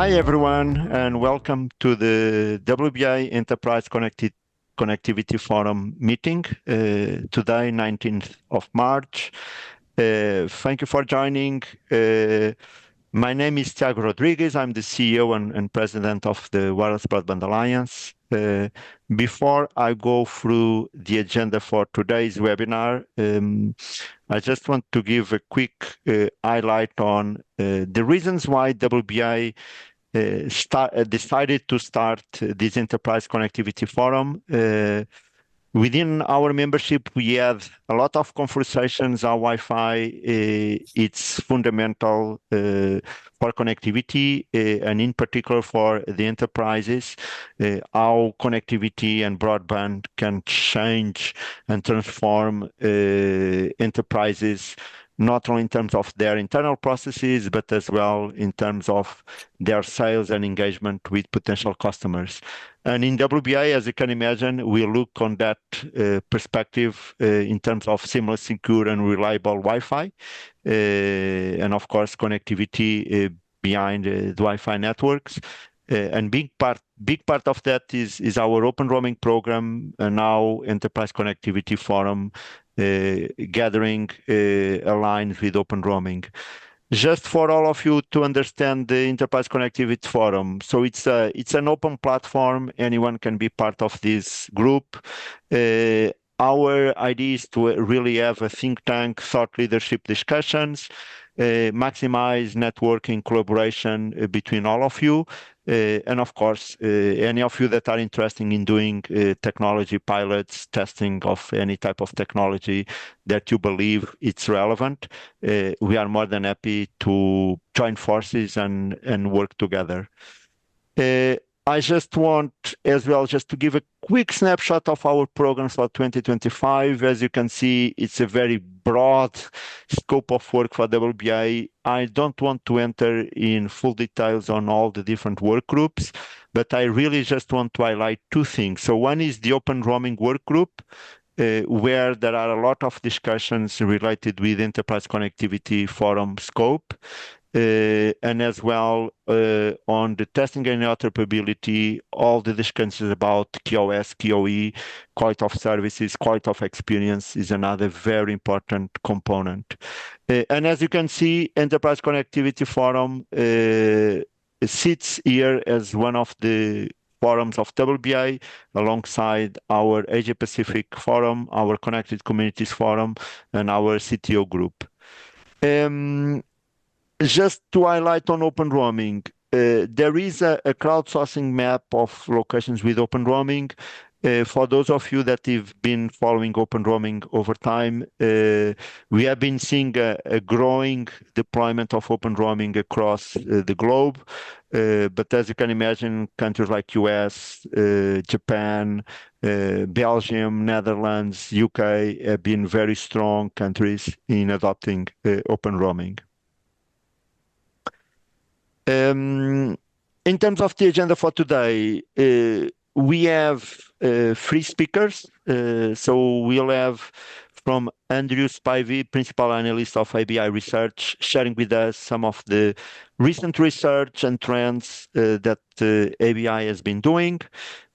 Hi, everyone, and welcome to the WBI Enterprise Connectivity Forum meeting, today, 19th of March. Thank you for joining. My name is Thiago Rodrigues. I'm the CEO and President of the Wireless Broadband Alliance. Before I go through the agenda for today's webinar, I just want to give a quick highlight on the reasons why WBI decided to start this Enterprise Connectivity Forum. Within our membership, we have a lot of conversations how Wi-Fi it's fundamental for connectivity, and in particular for the enterprises, how connectivity and broadband can change and transform enterprises, not only in terms of their internal processes, but as well in terms of their sales and engagement with potential customers. And in WBI, as you can imagine, we look on that perspective in terms of seamless, secure, and reliable Wi-Fi, and of course, connectivity behind the Wi-Fi networks. And big part of that is our Open Roaming program, and now Enterprise Connectivity Forum gathering aligned with Open Roaming. Just for all of you to understand the Enterprise Connectivity Forum, so it's an open platform. Anyone can be part of this group. Our idea is to really have a think tank, thought leadership discussions, maximize networking collaboration between all of you. And of course, any of you that are interested in doing technology pilots, testing of any type of technology that you believe it's relevant, we are more than happy to join forces and work together. I just want as well just to give a quick snapshot of our programs for 2025. As you can see, it's a very broad scope of work for WBI. I don't want to enter in full details on all the different work groups, but I really just want to highlight two things. So one is the Open Roaming work group, where there are a lot of discussions related with Enterprise Connectivity Forum scope. And as well on the testing and interoperability, all the discussions about QoS, QoE, quality of services, quality of experience is another very important component. And as you can see, Enterprise Connectivity Forum sits here as one of the forums of WBI alongside our Asia Pacific Forum, our Connected Communities Forum, and our CTO group. Just to highlight on Open Roaming, there is a crowdsourcing map of locations with Open Roaming. For those of you that have been following Open Roaming over time, we have been seeing a growing deployment of Open Roaming across the globe. But as you can imagine, countries like US, Japan, Belgium, Netherlands, UK have been very strong countries in adopting Open Roaming. In terms of the agenda for today, we have 3 speakers. So we'll have from Andrew Spivey, Principal Analyst of ABI Research, sharing with us some of the recent research and trends that ABI has been doing.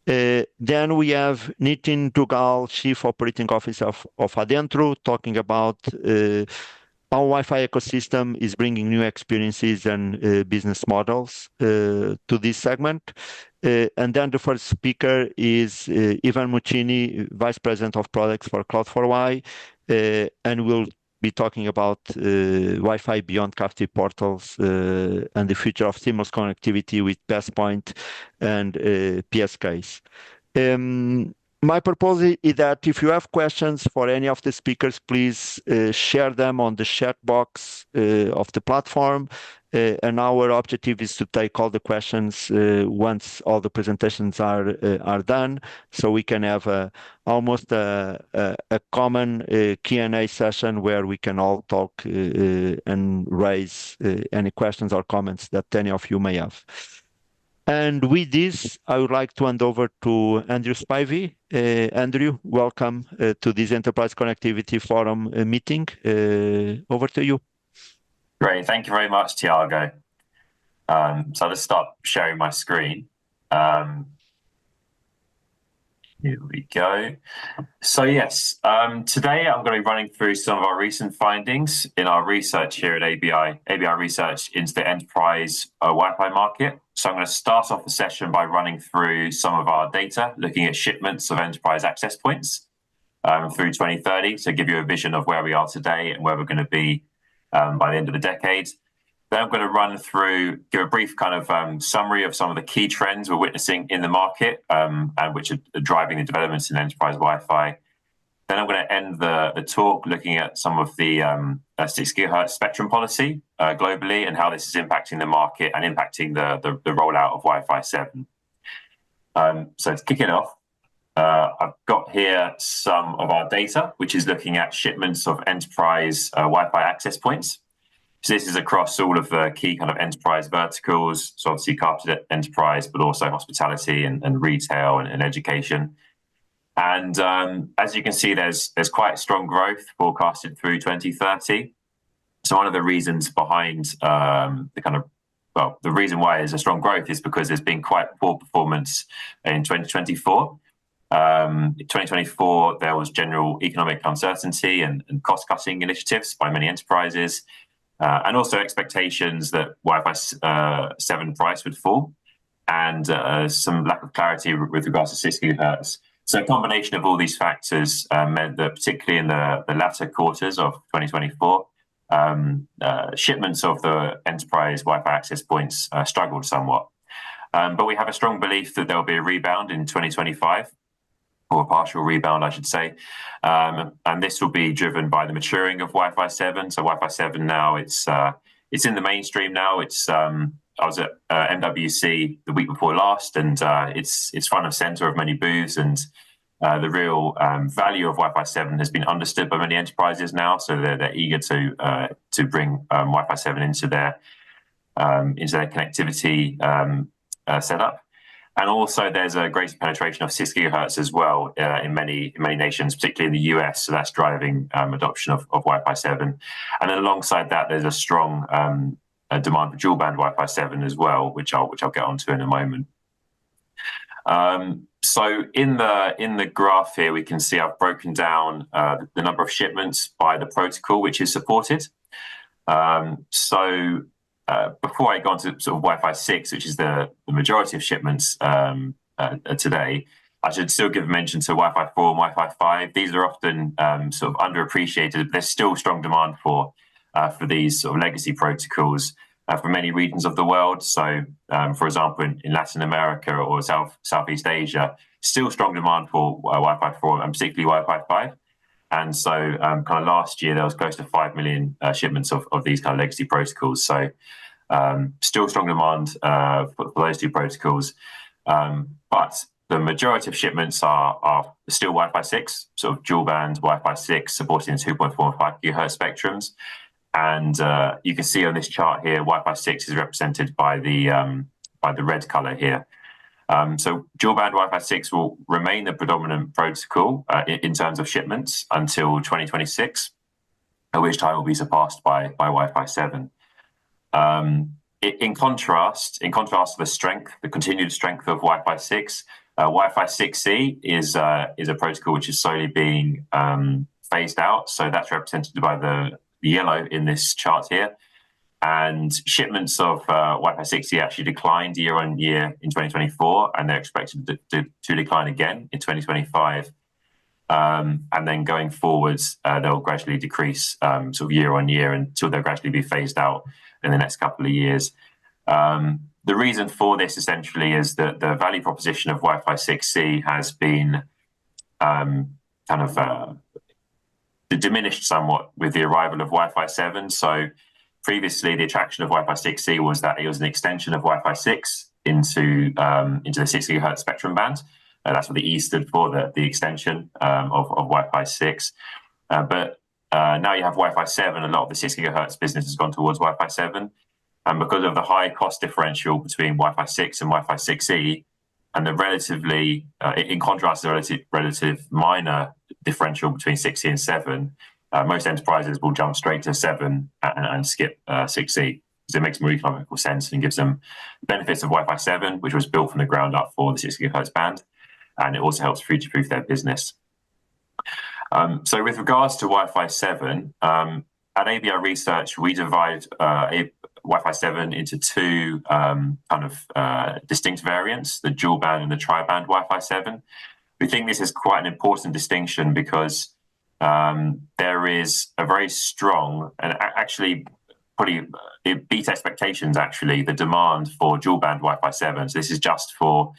Then we have Nitin Dugal, Chief Operating Officer of Adentro, talking about our Wi-Fi ecosystem is bringing new experiences and business models to this segment. And then the first speaker is Ivan Muccini, Vice President of Products for Cloud4Y, and we'll be talking about Wi-Fi beyond cavity portals and the future of seamless connectivity with Passpoint and PSKs. My proposal is that if you have questions for any of the speakers, please share them on the chat box of the platform. And our objective is to take all the questions once all the presentations are done, so we can have almost a common Q&A session where we can all talk and raise any questions or comments that any of you may have. And with this, I would like to hand over to Andrew Spivey. Andrew, welcome to this Enterprise Connectivity Forum meeting. Over to you. Great. Thank you very much, Thiago. So I'll just start sharing my screen. Here we go. So yes, today I'm going to be running through some of our recent findings in our research here at ABI Research into the enterprise Wi-Fi market. So I'm going to start off the session by running through some of our data, looking at shipments of enterprise access points through 2030, to give you a vision of where we are today and where we're going to be by the end of the decade. Then I'm going to run through, give a brief kind of summary of some of the key trends we're witnessing in the market and which are driving the developments in enterprise Wi-Fi. Then I'm going to end the talk looking at some of the 6 gigahertz spectrum policy globally and how this is impacting the market and impacting the rollout of Wi-Fi 7. So to kick it off, I've got here some of our data, which is looking at shipments of enterprise Wi-Fi access points. So this is across all of the key kind of enterprise verticals, so obviously carpeted enterprise, but also hospitality and retail and education. And as you can see, there's quite strong growth forecasted through 2030. So one of the reasons behind the reason why there's a strong growth is because there's been quite poor performance in 2024. In 2024, there was general economic uncertainty and cost-cutting initiatives by many enterprises. And also expectations that Wi-Fi 7 price would fall, and some lack of clarity with regards to 6 gigahertz. So a combination of all these factors meant that particularly in the latter quarters of 2024, shipments of the enterprise Wi-Fi access points struggled somewhat. But we have a strong belief that there will be a rebound in 2025, or a partial rebound, I should say. And this will be driven by the maturing of Wi-Fi 7. So Wi-Fi 7 now, it's in the mainstream now. I was at MWC the week before last, and it's front and center of many booths. And the real value of Wi-Fi 7 has been understood by many enterprises now. So they're eager to bring Wi-Fi 7 into their connectivity setup. And also, there's a greater penetration of 6 gigahertz as well in many nations, particularly in the US. So that's driving adoption of Wi-Fi 7. And then alongside that, there's a strong demand for dual band Wi-Fi 7 as well, which I'll get onto in a moment. So in the graph here, we can see I've broken down the number of shipments by the protocol which is supported. Before I go on to sort of Wi-Fi 6, which is the majority of shipments today, I should still give mention to Wi-Fi 4 and Wi-Fi 5. These are often sort of underappreciated. There's still strong demand for these sort of legacy protocols for many regions of the world. So, for example, in Latin America or Southeast Asia, still strong demand for Wi-Fi 4 and particularly Wi-Fi 5. And so kind of last year, there was close to 5 million shipments of these kind of legacy protocols. So still strong demand for those two protocols. But the majority of shipments are still Wi-Fi 6, sort of dual band Wi-Fi 6 supporting 2.4 and 5 gigahertz spectrums. And you can see on this chart here, Wi-Fi 6 is represented by the red color here. So dual band Wi-Fi 6 will remain the predominant protocol in terms of shipments until 2026, at which time it will be surpassed by Wi-Fi 7. In contrast to the continued strength of Wi-Fi 6, Wi-Fi 6E is a protocol which is slowly being phased out. So that's represented by the yellow in this chart here. And shipments of Wi-Fi 6E actually declined year on year in 2024, and they're expected to decline again in 2025. And then going forwards, they'll gradually decrease sort of year on year until they'll gradually be phased out in the next couple of years. The reason for this essentially is that the value proposition of Wi-Fi 6E has been diminished somewhat with the arrival of Wi-Fi 7. So previously, the attraction of Wi-Fi 6E was that it was an extension of Wi-Fi 6 into the 6 gigahertz spectrum band. That's what the E stood for, the extension of Wi-Fi 6. But now you have Wi-Fi 7. A lot of the 6 gigahertz business has gone towards Wi-Fi 7. And because of the high cost differential between Wi-Fi 6 and Wi-Fi 6E, and the relatively, in contrast to the relative minor differential between 6E and 7, most enterprises will jump straight to 7 and skip 6E. because it makes more economical sense and gives them benefits of Wi-Fi 7, which was built from the ground up for the 6 gigahertz band, and it also helps future-proof their business. So with regards to Wi-Fi 7, at ABI Research, we divide Wi-Fi 7 into two distinct variants, the dual band and the tri-band Wi-Fi 7. We think this is quite an important distinction because there is a very strong, and actually it beat expectations, actually, the demand for dual band Wi-Fi 7. So this is just for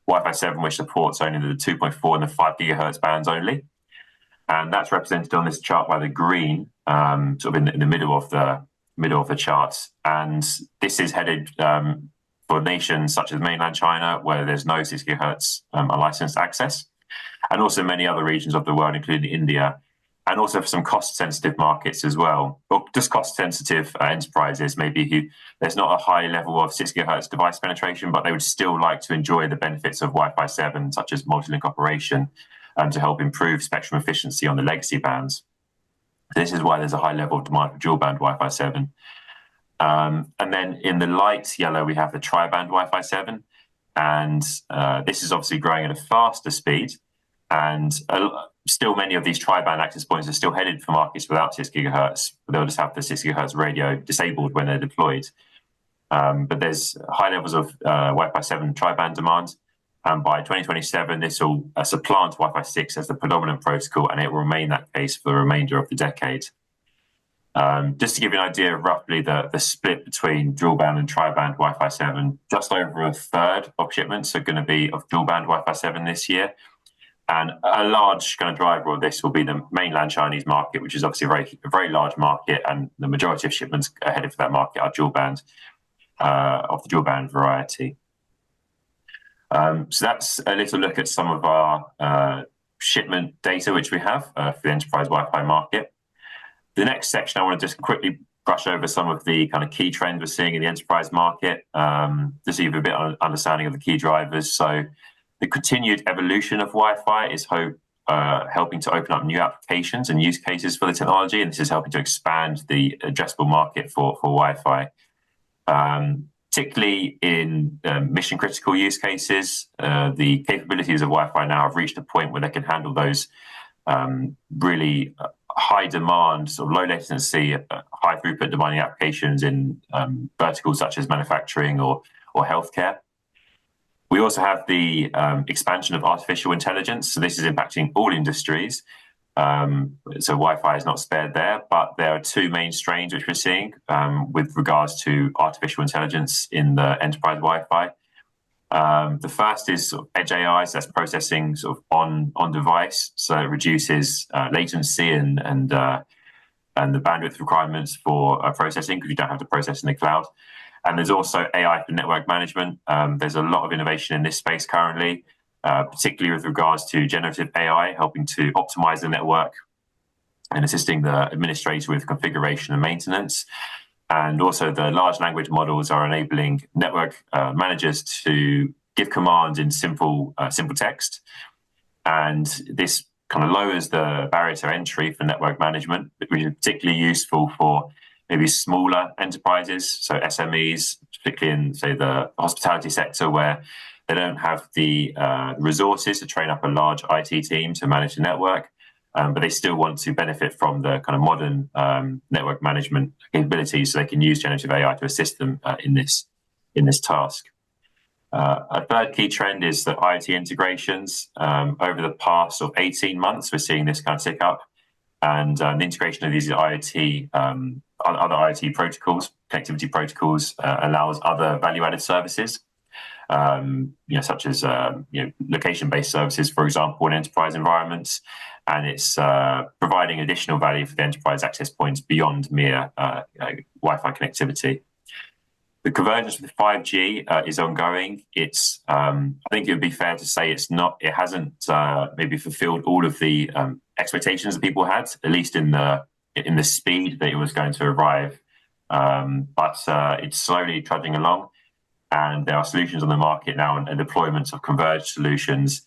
Wi-Fi 7, which supports only the 2.4 and the 5 gigahertz bands only. And that's represented on this chart by the green, sort of in the middle of the chart. And this is headed for nations such as mainland China, where there's no 6 gigahertz unlicensed access, and also many other regions of the world, including India, and also for some cost-sensitive markets as well. Or just cost-sensitive enterprises, maybe there's not a high level of 6 gigahertz device penetration, but they would still like to enjoy the benefits of Wi-Fi 7, such as multi-link operation, to help improve spectrum efficiency on the legacy bands. This is why there's a high level of demand for dual band Wi-Fi 7. And then in the light yellow, we have the tri-band Wi-Fi 7. And this is obviously growing at a faster speed. And still many of these tri-band access points are still headed for markets without 6 gigahertz. They'll just have the 6 gigahertz radio disabled when they're deployed. But there's high levels of Wi-Fi 7 tri-band demand. And by 2027, this will supplant Wi-Fi 6 as the predominant protocol, and it will remain that case for the remainder of the decade. Just to give you an idea of roughly the split between dual band and tri-band Wi-Fi 7, just over a third of shipments are going to be of dual band Wi-Fi 7 this year. And a large kind of driver of this will be the mainland Chinese market, which is obviously a very large market, and the majority of shipments headed for that market are dual band, of the dual band variety. So that's a little look at some of our shipment data which we have for the enterprise Wi-Fi market. The next section, I want to just quickly brush over some of the kind of key trends we're seeing in the enterprise market, just to give a bit of understanding of the key drivers. So the continued evolution of Wi-Fi is helping to open up new applications and use cases for the technology, and this is helping to expand the addressable market for Wi-Fi. Particularly in mission-critical use cases, the capabilities of Wi-Fi now have reached a point where they can handle those really high-demand, sort of low-latency, high-throughput demanding applications in verticals such as manufacturing or healthcare. We also have the expansion of artificial intelligence. So this is impacting all industries. So Wi-Fi is not spared there, but there are two main strains which we're seeing with regards to artificial intelligence in the enterprise Wi-Fi. The first is sort of edge AI, so that's processing sort of on device, so it reduces latency and the bandwidth requirements for processing, because you don't have to process in the cloud. And there's also AI for network management. There's a lot of innovation in this space currently. Particularly with regards to generative AI, helping to optimize the network and assisting the administrator with configuration and maintenance. And also the large language models are enabling network managers to give commands in simple text. And this kind of lowers the barrier to entry for network management, which is particularly useful for maybe smaller enterprises, so SMEs, particularly in, say, the hospitality sector, where they don't have the resources to train up a large IT team to manage the network, but they still want to benefit from the kind of modern network management capabilities, so they can use generative AI to assist them in this task. A third key trend is that IoT integrations. Over the past sort of 18 months, we're seeing this kind of tick up, and the integration of these IoT, other IoT protocols, connectivity protocols, allows other value-added services. Such as location-based services, for example, in enterprise environments, and it's providing additional value for the enterprise access points beyond mere Wi-Fi connectivity. The convergence with 5G is ongoing. It's I think it would be fair to say it hasn't maybe fulfilled all of the expectations that people had, at least in the speed that it was going to arrive. But it's slowly trudging along. And there are solutions on the market now and deployments of converged solutions.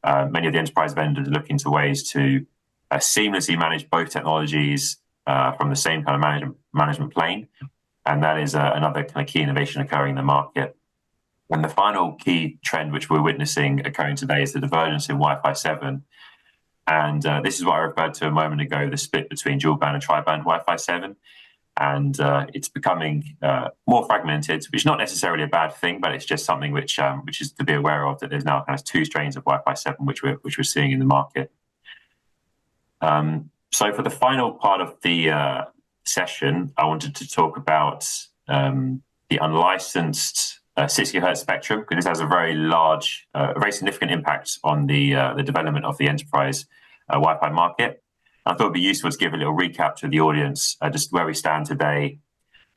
Many of the enterprise vendors are looking to ways to seamlessly manage both technologies from the same kind of management plane. And that is another kind of key innovation occurring in the market. And the final key trend which we're witnessing occurring today is the divergence in Wi-Fi 7. And this is what I referred to a moment ago, the split between dual band and tri-band Wi-Fi 7. And it's becoming more fragmented, which is not necessarily a bad thing, but it's just something which is to be aware of, that there's now kind of two strains of Wi-Fi 7 which we're seeing in the market. So for the final part of the session, I wanted to talk about the unlicensed 6 GHz spectrum, because this has a very large, very significant impact on the development of the enterprise Wi-Fi market. I thought it'd be useful to give a little recap to the audience, just where we stand today,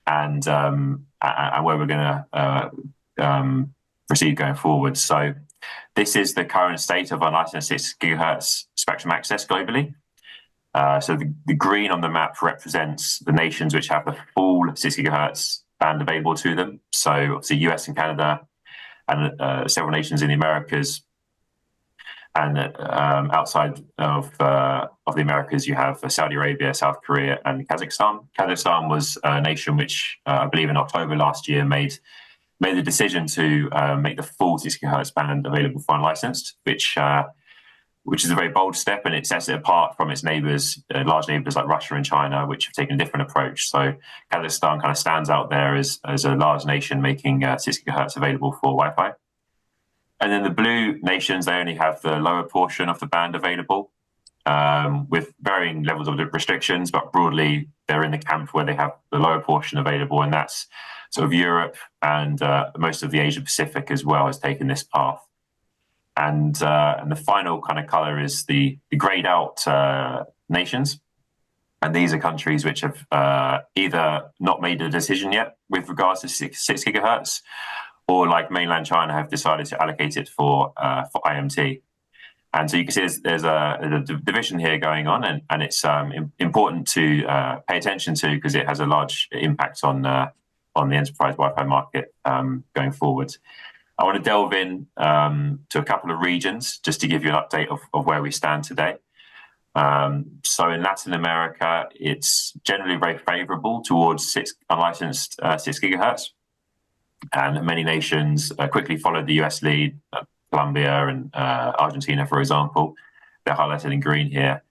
and where we're going to proceed going forward. So this is the current state of unlicensed 6 GHz spectrum access globally. So the green on the map represents the nations which have the full 6 GHz band available to them. So obviously US and Canada, and several nations in the Americas. And outside of the Americas, you have Saudi Arabia, South Korea, and Kazakhstan. Kazakhstan was a nation which I believe in October last year made the decision to make the full 6 GHz band available for unlicensed, which is a very bold step, and it sets it apart from its neighbors, large neighbors like Russia and China, which have taken a different approach. So Kazakhstan kind of stands out there as a large nation making 6 GHz available for Wi-Fi. And then the blue nations, they only have the lower portion of the band available, with varying levels of restrictions, but broadly they're in the camp where they have the lower portion available, and that's sort of Europe, and most of the Asia Pacific as well has taken this path. And the final kind of color is the grayed out nations. And these are countries which have either not made a decision yet with regards to 6 GHz, or like mainland China have decided to allocate it for IMT. And so you can see there's a division here going on, and it's important to pay attention to, because it has a large impact on the enterprise Wi-Fi market going forward. I want to delve in to a couple of regions just to give you an update of where we stand today. So in Latin America, it's generally very favorable towards unlicensed 6 GHz. And many nations quickly followed the US lead, Colombia and Argentina, for example. They're highlighted in green here.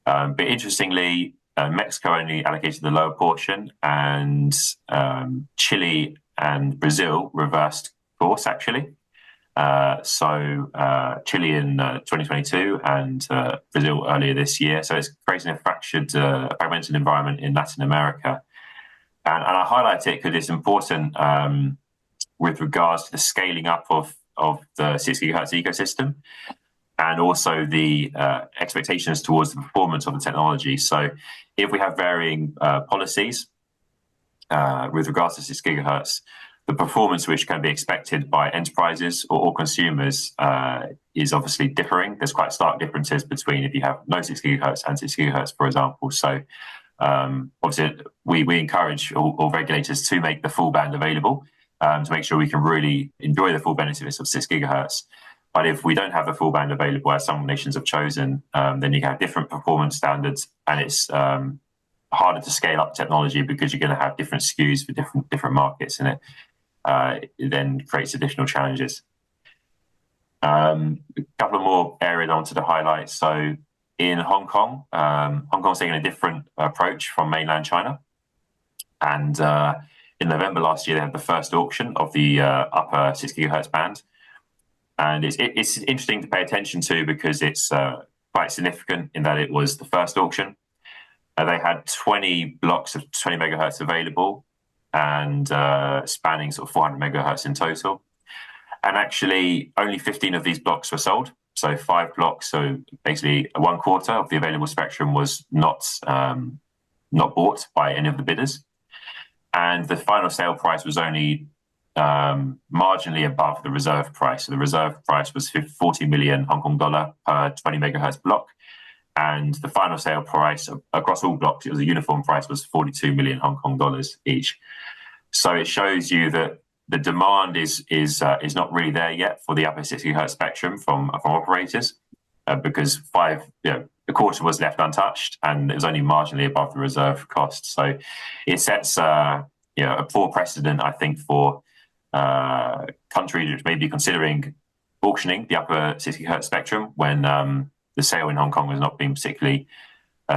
But interestingly, Mexico only allocated the lower portion, and Chile and Brazil reversed course, actually. So Chile in 2022 and Brazil earlier this year. So it's creating a fragmented environment in Latin America. And I highlight it because it's important with regards to the scaling up of the 6 GHz ecosystem, and also the expectations towards the performance of the technology. So if we have varying policies with regards to 6 GHz, the performance which can be expected by enterprises or consumers is obviously differing. There's quite stark differences between if you have no 6 GHz and 6 GHz, for example. So obviously, we encourage all regulators to make the full band available to make sure we can really enjoy the full benefits of 6 GHz. But if we don't have the full band available, as some nations have chosen, then you have different performance standards, and it's harder to scale up technology because you're going to have different SKUs for different markets, and it then creates additional challenges. A couple of more areas I wanted to highlight. So in Hong Kong, Hong Kong's taking a different approach from mainland China. And in November last year, they had the first auction of the upper 6 GHz band. And it's interesting to pay attention to, because it's quite significant in that it was the first auction. They had 20 blocks of 20 megahertz available, and spanning sort of 400 megahertz in total. And actually, only 15 of these blocks were sold. So 5 blocks, so basically 1/4 of the available spectrum was not bought by any of the bidders. And the final sale price was only marginally above the reserve price. So the reserve price was 40 million Hong Kong dollar per 20 megahertz block. And the final sale price across all blocks, it was a uniform price, was 42 million Hong Kong dollars each. So it shows you that the demand is not really there yet for the upper 6 GHz spectrum from operators, because a quarter was left untouched, and it was only marginally above the reserve cost. So it sets a poor precedent, I think, for countries which may be considering auctioning the upper 60 hertz spectrum when the sale in Hong Kong has not been particularly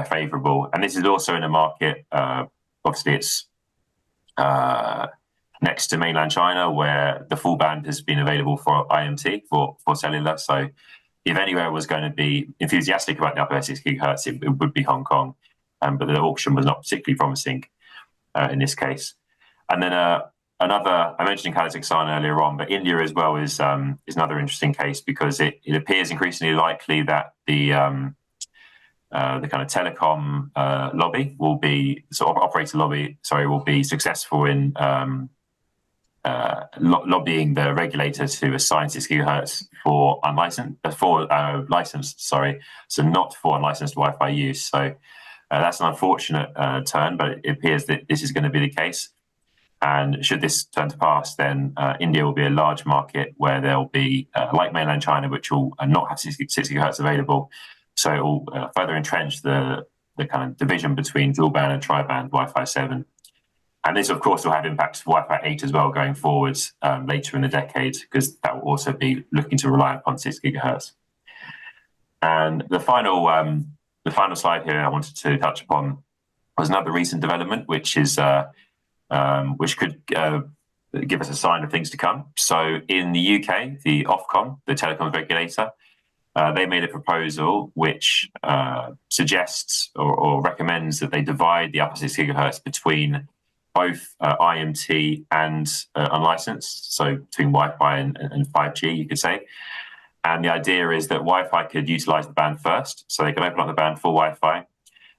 favourable. And this is also in a market, obviously it's next to mainland China, where the full band has been available for IMT, for cellular. So if anywhere was going to be enthusiastic about the upper 60 hertz, it would be Hong Kong. But the auction was not particularly promising in this case. And then another, I mentioned Kazakhstan earlier on, but India as well is another interesting case, because it appears increasingly likely that the kind of telecom lobby will be, sort of operator lobby, sorry, will be successful in lobbying the regulator to assign 60 gigahertz for licensed, so not for unlicensed Wi-Fi use. So that's an unfortunate turn, but it appears that this is going to be the case. And should this turn to pass, then India will be a large market where there'll be, like mainland China, which will not have 60 gigahertz available. So it will further entrench the kind of division between dual band and tri-band Wi-Fi 7. And this, of course, will have impacts for Wi-Fi 8 as well going forwards later in the decade, because that will also be looking to rely upon 6 gigahertz. And the final slide here I wanted to touch upon was another recent development, which is which could give us a sign of things to come. So in the UK, the Ofcom, the telecoms regulator, they made a proposal which suggests or recommends that they divide the upper 6 gigahertz between both IMT and unlicensed, so between Wi-Fi and 5G, you could say. And the idea is that Wi-Fi could utilize the band first, so they can open up the band for Wi-Fi,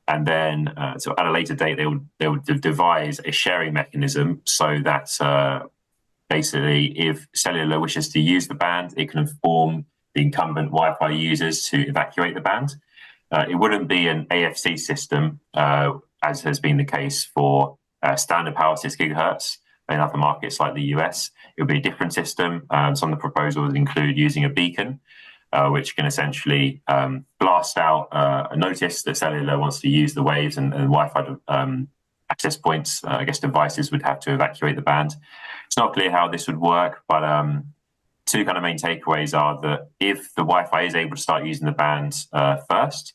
and then so at a later date they would devise a sharing mechanism so that basically if cellular wishes to use the band, it can inform the incumbent Wi-Fi users to evacuate the band. It wouldn't be an AFC system, as has been the case for standard power 6 gigahertz in other markets like the US. It would be a different system. Some of the proposals include using a beacon, which can essentially blast out a notice that cellular wants to use the waves, and Wi-Fi access points, I guess devices would have to evacuate the band. It's not clear how this would work, but two kind of main takeaways are that if the Wi-Fi is able to start using the band first,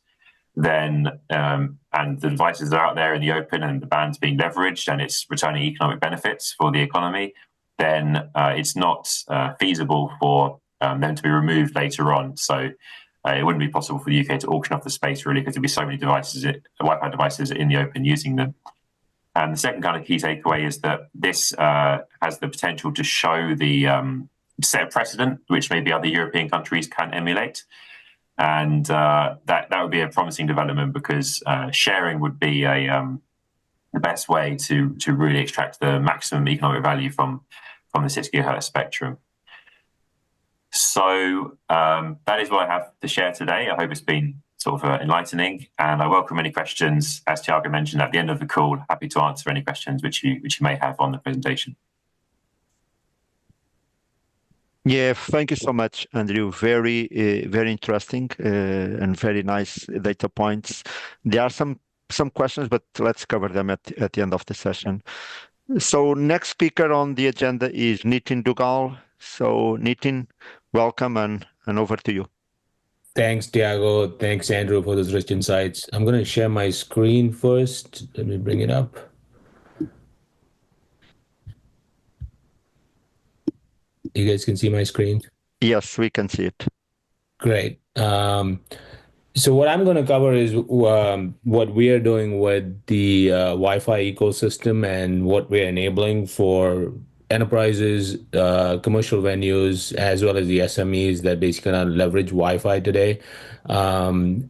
then and the devices are out there in the open and the band's being leveraged and it's returning economic benefits for the economy, then it's not feasible for them to be removed later on. So it wouldn't be possible for the UK to auction off the space, really, because there'd be so many devices, Wi-Fi devices in the open using them. And the second kind of key takeaway is that this has the potential to show the set a precedent, which maybe other European countries can emulate. And that would be a promising development, because sharing would be the best way to really extract the maximum economic value from the 6 gigahertz spectrum. So that is what I have to share today. I hope it's been sort of enlightening, and I welcome any questions. As Thiago mentioned at the end of the call, happy to answer any questions which you may have on the presentation. Yeah, thank you so much, Andrew. Very interesting and very nice data points. There are some questions, but let's cover them at the end of the session. So next speaker on the agenda is Nitin Dugal. So Nitin, welcome, and over to you. Thanks, Thiago. Thanks, Andrew, for those rich insights. I'm going to share my screen first. Let me bring it up. You guys can see my screen? Yes, we can see it. Great. So what I'm going to cover is what we are doing with the Wi-Fi ecosystem and what we're enabling for enterprises, commercial venues, as well as the SMEs that basically leverage Wi-Fi today.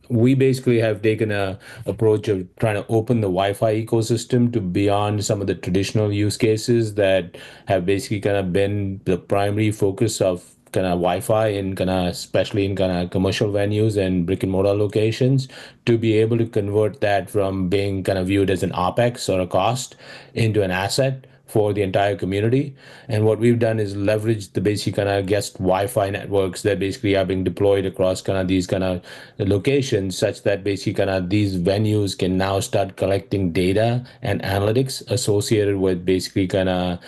We basically have taken a approach of trying to open the Wi-Fi ecosystem to beyond some of the traditional use cases that have basically kind of been the primary focus of kind of Wi-Fi in kind of, especially in kind of commercial venues and brick and mortar locations, to be able to convert that from being kind of viewed as an OpEx or a cost into an asset for the entire community. And what we've done is leverage the basic kind of guest Wi-Fi networks that basically are being deployed across kind of these kind of locations, such that basically kind of these venues can now start collecting data and analytics associated with basically kind of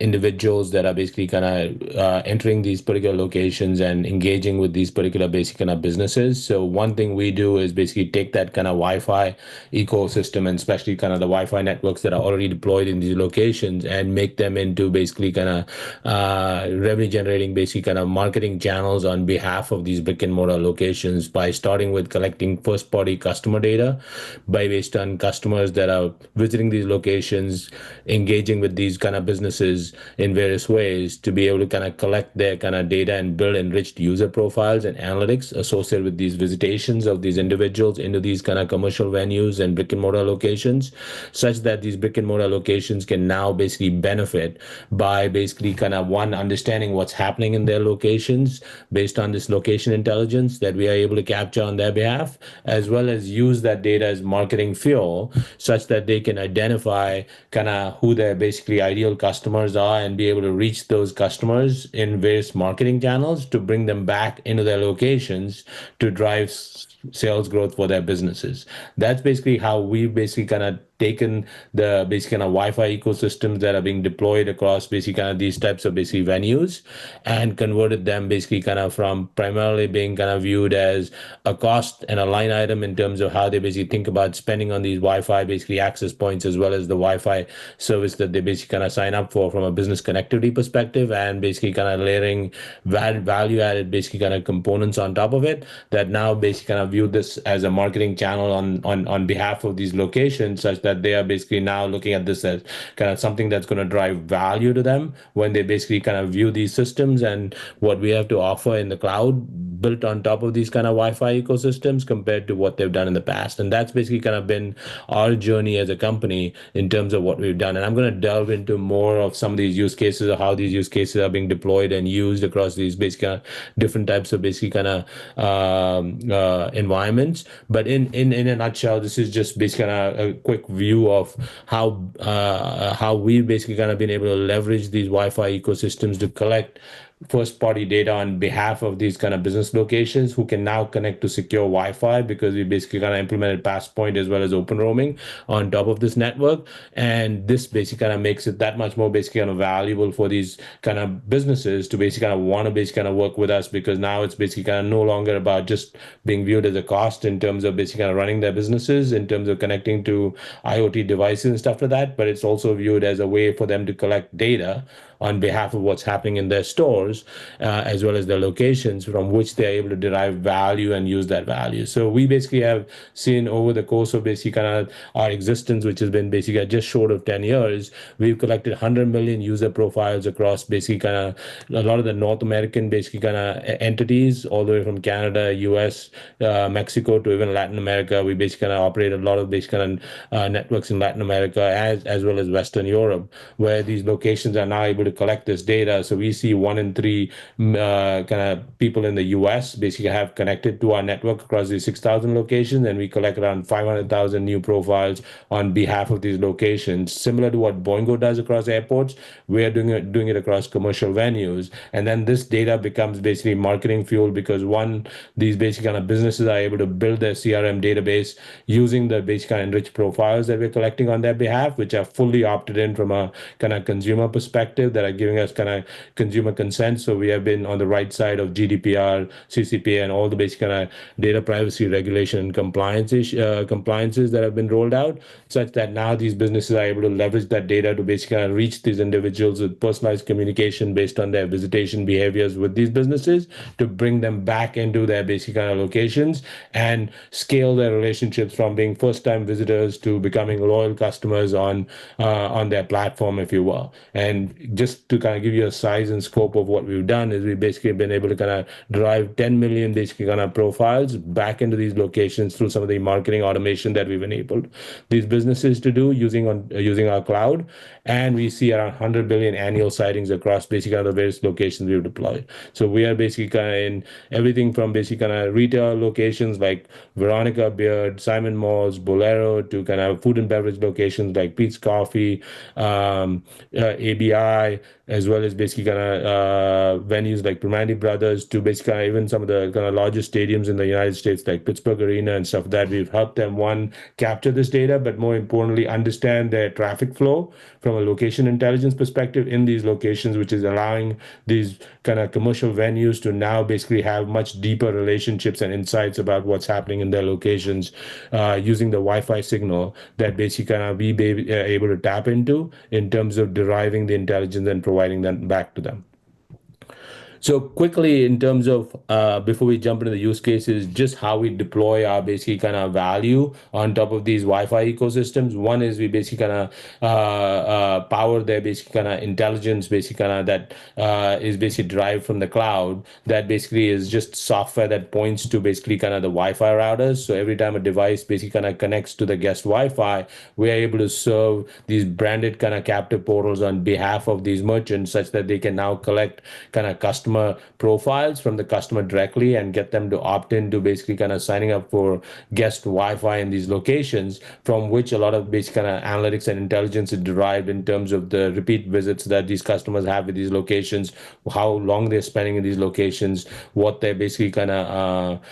individuals that are basically kind of entering these particular locations and engaging with these particular basic kind of businesses. So one thing we do is basically take that kind of Wi-Fi ecosystem, and especially kind of the Wi-Fi networks that are already deployed in these locations, and make them into basically kind of revenue generating basically kind of marketing channels on behalf of these brick and mortar locations, by starting with collecting first party customer data based on customers that are visiting these locations, engaging with these kind of businesses in various ways, to be able to kind of collect their kind of data and build enriched user profiles and analytics associated with these visitations of these individuals into these kind of commercial venues and brick and mortar locations, such that these brick and mortar locations can now basically benefit by basically kind of understanding what's happening in their locations based on this location intelligence that we are able to capture on their behalf, as well as use that data as marketing fuel, such that they can identify kind of who their basically ideal customers are and be able to reach those customers in various marketing channels to bring them back into their locations to drive sales growth for their businesses. That's basically how we basically kind of taken the basic kind of Wi-Fi ecosystems that are being deployed across basically kind of these types of basically venues, and converted them basically kind of from primarily being kind of viewed as a cost and a line item in terms of how they basically think about spending on these Wi-Fi basically access points, as well as the Wi-Fi service that they basically kind of sign up for from a business connectivity perspective, and basically kind of layering value added basically kind of components on top of it, that now basically kind of view this as a marketing channel on behalf of these locations, such that they are basically now looking at this as kind of something that's going to drive value to them when they basically kind of view these systems and what we have to offer in the cloud built on top of these kind of Wi-Fi ecosystems compared to what they've done in the past. And that's basically kind of been our journey as a company in terms of what we've done. And I'm going to delve into more of some of these use cases, of how these use cases are being deployed and used across these basic kind of different types of basically kind of environments. But in a nutshell, this is just basically kind of a quick view of how we've basically kind of been able to leverage these Wi-Fi ecosystems to collect first party data on behalf of these kind of business locations, who can now connect to secure Wi-Fi, because we basically kind of implemented Passpoint as well as OpenRoaming on top of this network. And this basically kind of makes it that much more basically kind of valuable for these kind of businesses to basically kind of want to basically kind of work with us, because now it's basically kind of no longer about just being viewed as a cost in terms of basically kind of running their businesses, in terms of connecting to IoT devices and stuff like that, but it's also viewed as a way for them to collect data on behalf of what's happening in their stores, as well as their locations, from which they're able to derive value and use that value. So we basically have seen over the course of basically kind of our existence, which has been basically just short of 10 years, we've collected 100 million user profiles across basically kind of a lot of the North American basically kind of entities, all the way from Canada, US, Mexico, to even Latin America. We basically kind of operate a lot of basically kind of networks in Latin America, as well as Western Europe, where these locations are now able to collect this data. So we see 1 in 3 kind of people in the US basically have connected to our network across these 6,000 locations, and we collect around 500,000 new profiles on behalf of these locations. Similar to what Boingo does across airports, we are doing it across commercial venues. And then this data becomes basically marketing fuel, because one, these basic kind of businesses are able to build their CRM database using the basic kind of enriched profiles that we're collecting on their behalf, which are fully opted in from a kind of consumer perspective, that are giving us kind of consumer consent. So we have been on the right side of GDPR, CCPA, and all the basic kind of data privacy regulation and compliances that have been rolled out, such that now these businesses are able to leverage that data to basically kind of reach these individuals with personalized communication based on their visitation behaviors with these businesses, to bring them back into their basic kind of locations and scale their relationships from being first-time visitors to becoming loyal customers on their platform, if you will. And just just to kind of give you a size and scope of what we've done is we've basically been able to kind of drive 10 million basically kind of profiles back into these locations through some of the marketing automation that we've enabled these businesses to do using our cloud. And we see around 100 billion annual sightings across basically the various locations we've deployed. So we are basically kind of in everything from basically kind of retail locations like Veronica Beard, Simon Malls, Bolero, to kind of food and beverage locations like Pete's Coffee, ABI, as well as basically kind of venues like Primanti Brothers, to basically kind of even some of the kind of largest stadiums in the United States like Pittsburgh Arena and stuff that we've helped them, one, capture this data, but more importantly, understand their traffic flow from a location intelligence perspective in these locations, which is allowing these kind of commercial venues to now basically have much deeper relationships and insights about what's happening in their locations using the Wi-Fi signal that basically kind of we be able to tap into in terms of deriving the intelligence and providing that back to them. So quickly, in terms of before we jump into the use cases, just how we deploy our basically kind of value on top of these Wi-Fi ecosystems. One is we basically kind of power their basically kind of intelligence, basically kind of that is basically derived from the cloud. That basically is just software that points to basically kind of the Wi-Fi routers. So every time a device basically kind of connects to the guest Wi-Fi, we are able to serve these branded kind of captive portals on behalf of these merchants, such that they can now collect kind of customer profiles from the customer directly and get them to opt into basically kind of signing up for guest Wi-Fi in these locations, from which a lot of basic kind of analytics and intelligence is derived in terms of the repeat visits that these customers have with these locations, how long they're spending in these locations, what their basically kind of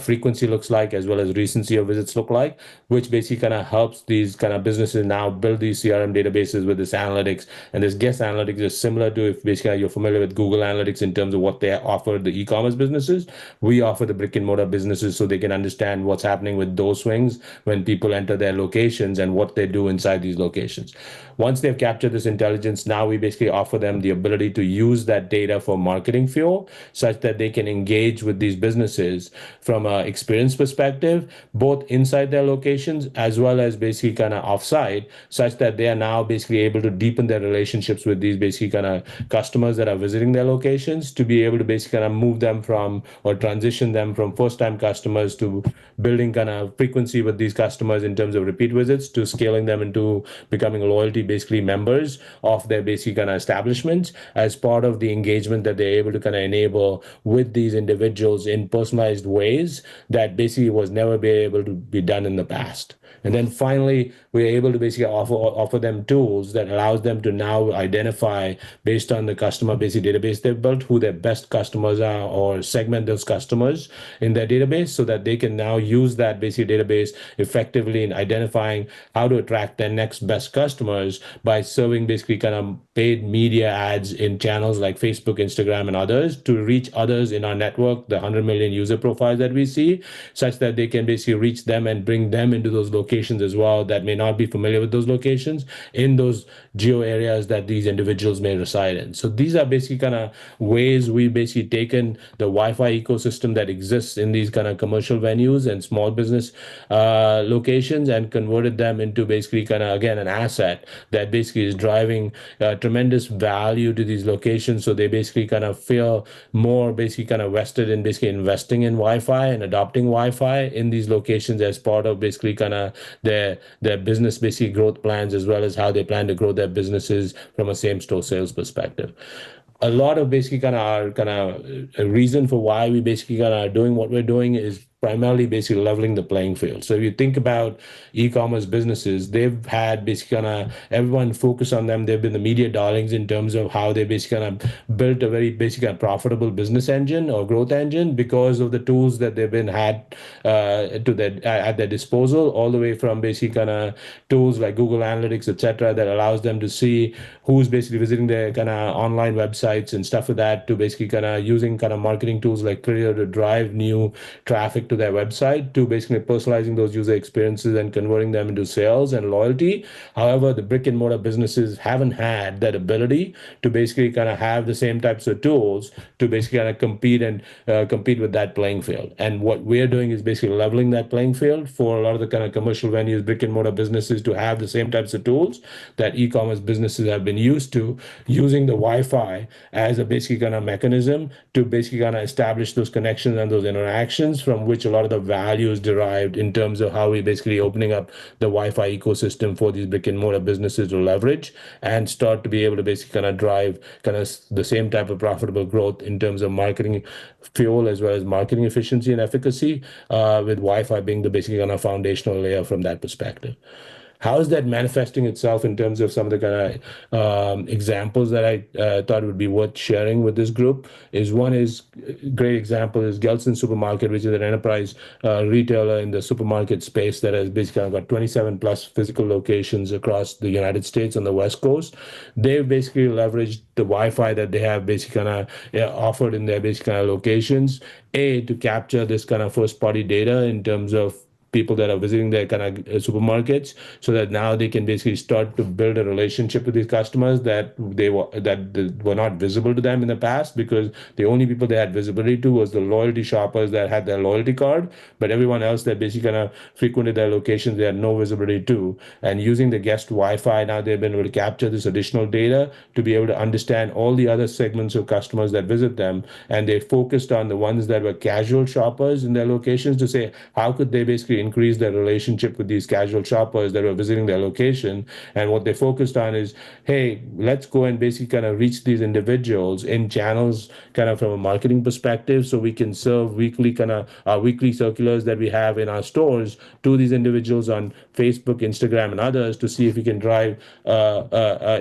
frequency looks like, as well as recency of visits look like, which basically kind of helps these kind of businesses now build these CRM databases with this analytics. And this guest analytics is similar to if basically you're familiar with Google Analytics in terms of what they offer the e-commerce businesses. We offer the brick and mortar businesses so they can understand what's happening with those swings when people enter their locations and what they do inside these locations. Once they've captured this intelligence, now we basically offer them the ability to use that data for marketing fuel, such that they can engage with these businesses from an experience perspective, both inside their locations as well as basically kind of offsite, such that they are now basically able to deepen their relationships with these basically kind of customers that are visiting their locations, to be able to basically kind of move them from or transition them from first-time customers to building kind of frequency with these customers in terms of repeat visits, to scaling them into becoming loyalty basically members of their basic kind of establishments as part of the engagement that they're able to kind of enable with these individuals in personalized ways that basically was never be able to be done in the past. And then finally, we're able to basically offer them tools that allows them to now identify, based on the customer basic database they've built, who their best customers are, or segment those customers in their database, so that they can now use that basic database effectively in identifying how to attract their next best customers by serving basically kind of paid media ads in channels like Facebook, Instagram, and others, to reach others in our network, the 100 million user profiles that we see, such that they can basically reach them and bring them into those locations as well that may not be familiar with those locations in those geo areas that these individuals may reside in. So these are basically kind of ways we basically taken the Wi-Fi ecosystem that exists in these kind of commercial venues and small business locations and converted them into basically kind of, again, an asset that basically is driving tremendous value to these locations. So they basically kind of feel more basically kind of vested in basically investing in Wi-Fi and adopting Wi-Fi in these locations as part of basically kind of their business basically growth plans, as well as how they plan to grow their businesses from a same store sales perspective. A lot of basically kind of a reason for why we basically kind of doing what we're doing is primarily basically leveling the playing field. So if you think about e-commerce businesses, they've had basically kind of everyone focus on them. They've been the media darlings in terms of how they basically kind of built a very basic and profitable business engine or growth engine because of the tools that they've been had at their disposal, all the way from basically kind of tools like Google Analytics, etc., that allows them to see who's basically visiting their kind of online websites and stuff like that, to basically kind of using kind of marketing tools like Clear to drive new traffic to to their website to basically personalizing those user experiences and converting them into sales and loyalty. However, the brick and mortar businesses haven't had that ability to basically kind of have the same types of tools to basically kind of compete and compete with that playing field. And what we're doing is basically leveling that playing field for a lot of the kind of commercial venues, brick and mortar businesses to have the same types of tools that e-commerce businesses have been used to, using the Wi-Fi as a basically kind of mechanism to basically kind of establish those connections and those interactions from which a lot of the value is derived in terms of how we basically opening up the Wi-Fi ecosystem for these brick and mortar businesses to leverage and start to be able to basically kind of drive kind of the same type of profitable growth in terms of marketing fuel as well as marketing efficiency and efficacy, with Wi-Fi being the basically kind of foundational layer from that perspective. How is that manifesting itself in terms of some of the kind of examples that I thought would be worth sharing with this group? One is great example is Gelston Supermarket, which is an enterprise retailer in the supermarket space that has basically got 27 plus physical locations across the United States on the West Coast. They've basically leveraged the Wi-Fi that they have basically kind of offered in their basic kind of locations, to capture this kind of first party data in terms of people that are visiting their kind of supermarkets, so that now they can basically start to build a relationship with these customers that were not visible to them in the past, because the only people they had visibility to was the loyalty shoppers that had their loyalty card, but everyone else that basically kind of frequented their locations they had no visibility to. And using the guest Wi-Fi, now they've been able to capture this additional data to be able to understand all the other segments of customers that visit them, and they focused on the ones that were casual shoppers in their locations to say how could they basically increase their relationship with these casual shoppers that were visiting their location. And what they focused on is, hey, let's go and basically kind of reach these individuals in channels kind of from a marketing perspective, so we can serve weekly kind of weekly circulars that we have in our stores to these individuals on Facebook, Instagram, and others, to see if we can drive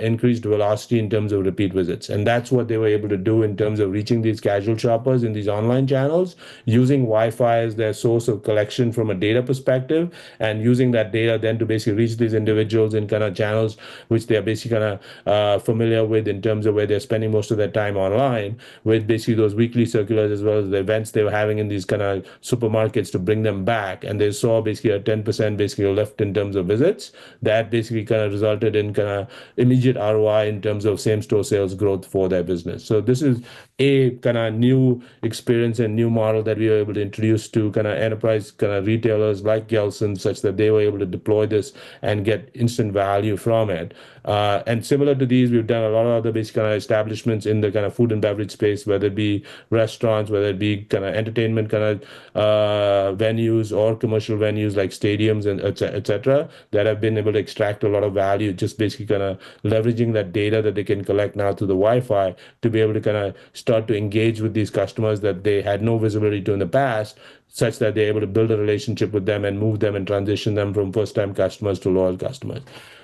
increased velocity in terms of repeat visits. And that's what they were able to do in terms of reaching these casual shoppers in these online channels, using Wi-Fi as their source of collection from a data perspective, and using that data then to basically reach these individuals in kind of channels which they are basically kind of familiar with in terms of where they're spending most of their time online, with basically those weekly circulars as well as the events they were having in these kind of supermarkets to bring them back. And they saw basically a 10% basically lift in terms of visits that basically kind of resulted in kind of immediate ROI in terms of same store sales growth for their business. So this is a kind of new experience and new model that we were able to introduce to kind of enterprise kind of retailers like Gelston, such that they were able to deploy this and get instant value from it. And similar to these, we've done a lot of other basic kind of establishments in the kind of food and beverage space, whether it be restaurants, whether it be kind of entertainment kind of venues or commercial venues like stadiums and et cetera, that have been able to extract a lot of value, just basically kind of leveraging that data that they can collect now through the Wi-Fi to be able to kind of start to engage with these customers that they had no visibility to in the past, such that they're able to build a relationship with them and move them and transition them from first-time customers to loyal customers.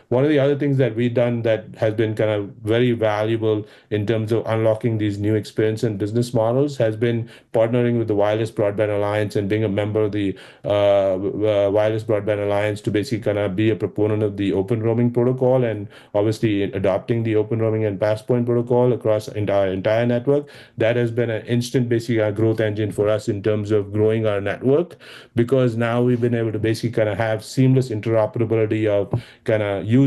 One of the other things that we've done that has been kind of very valuable in terms of unlocking these new experience and business models has been partnering with the Wireless Broadband Alliance and being a member of the Wireless Broadband Alliance to basically kind of be a proponent of the OpenRoaming protocol, and obviously adopting the OpenRoaming and Passpoint protocol across our entire network. That has been an instant basically growth engine for us in terms of growing our network, because now we've been able to basically kind of have seamless interoperability of kind of users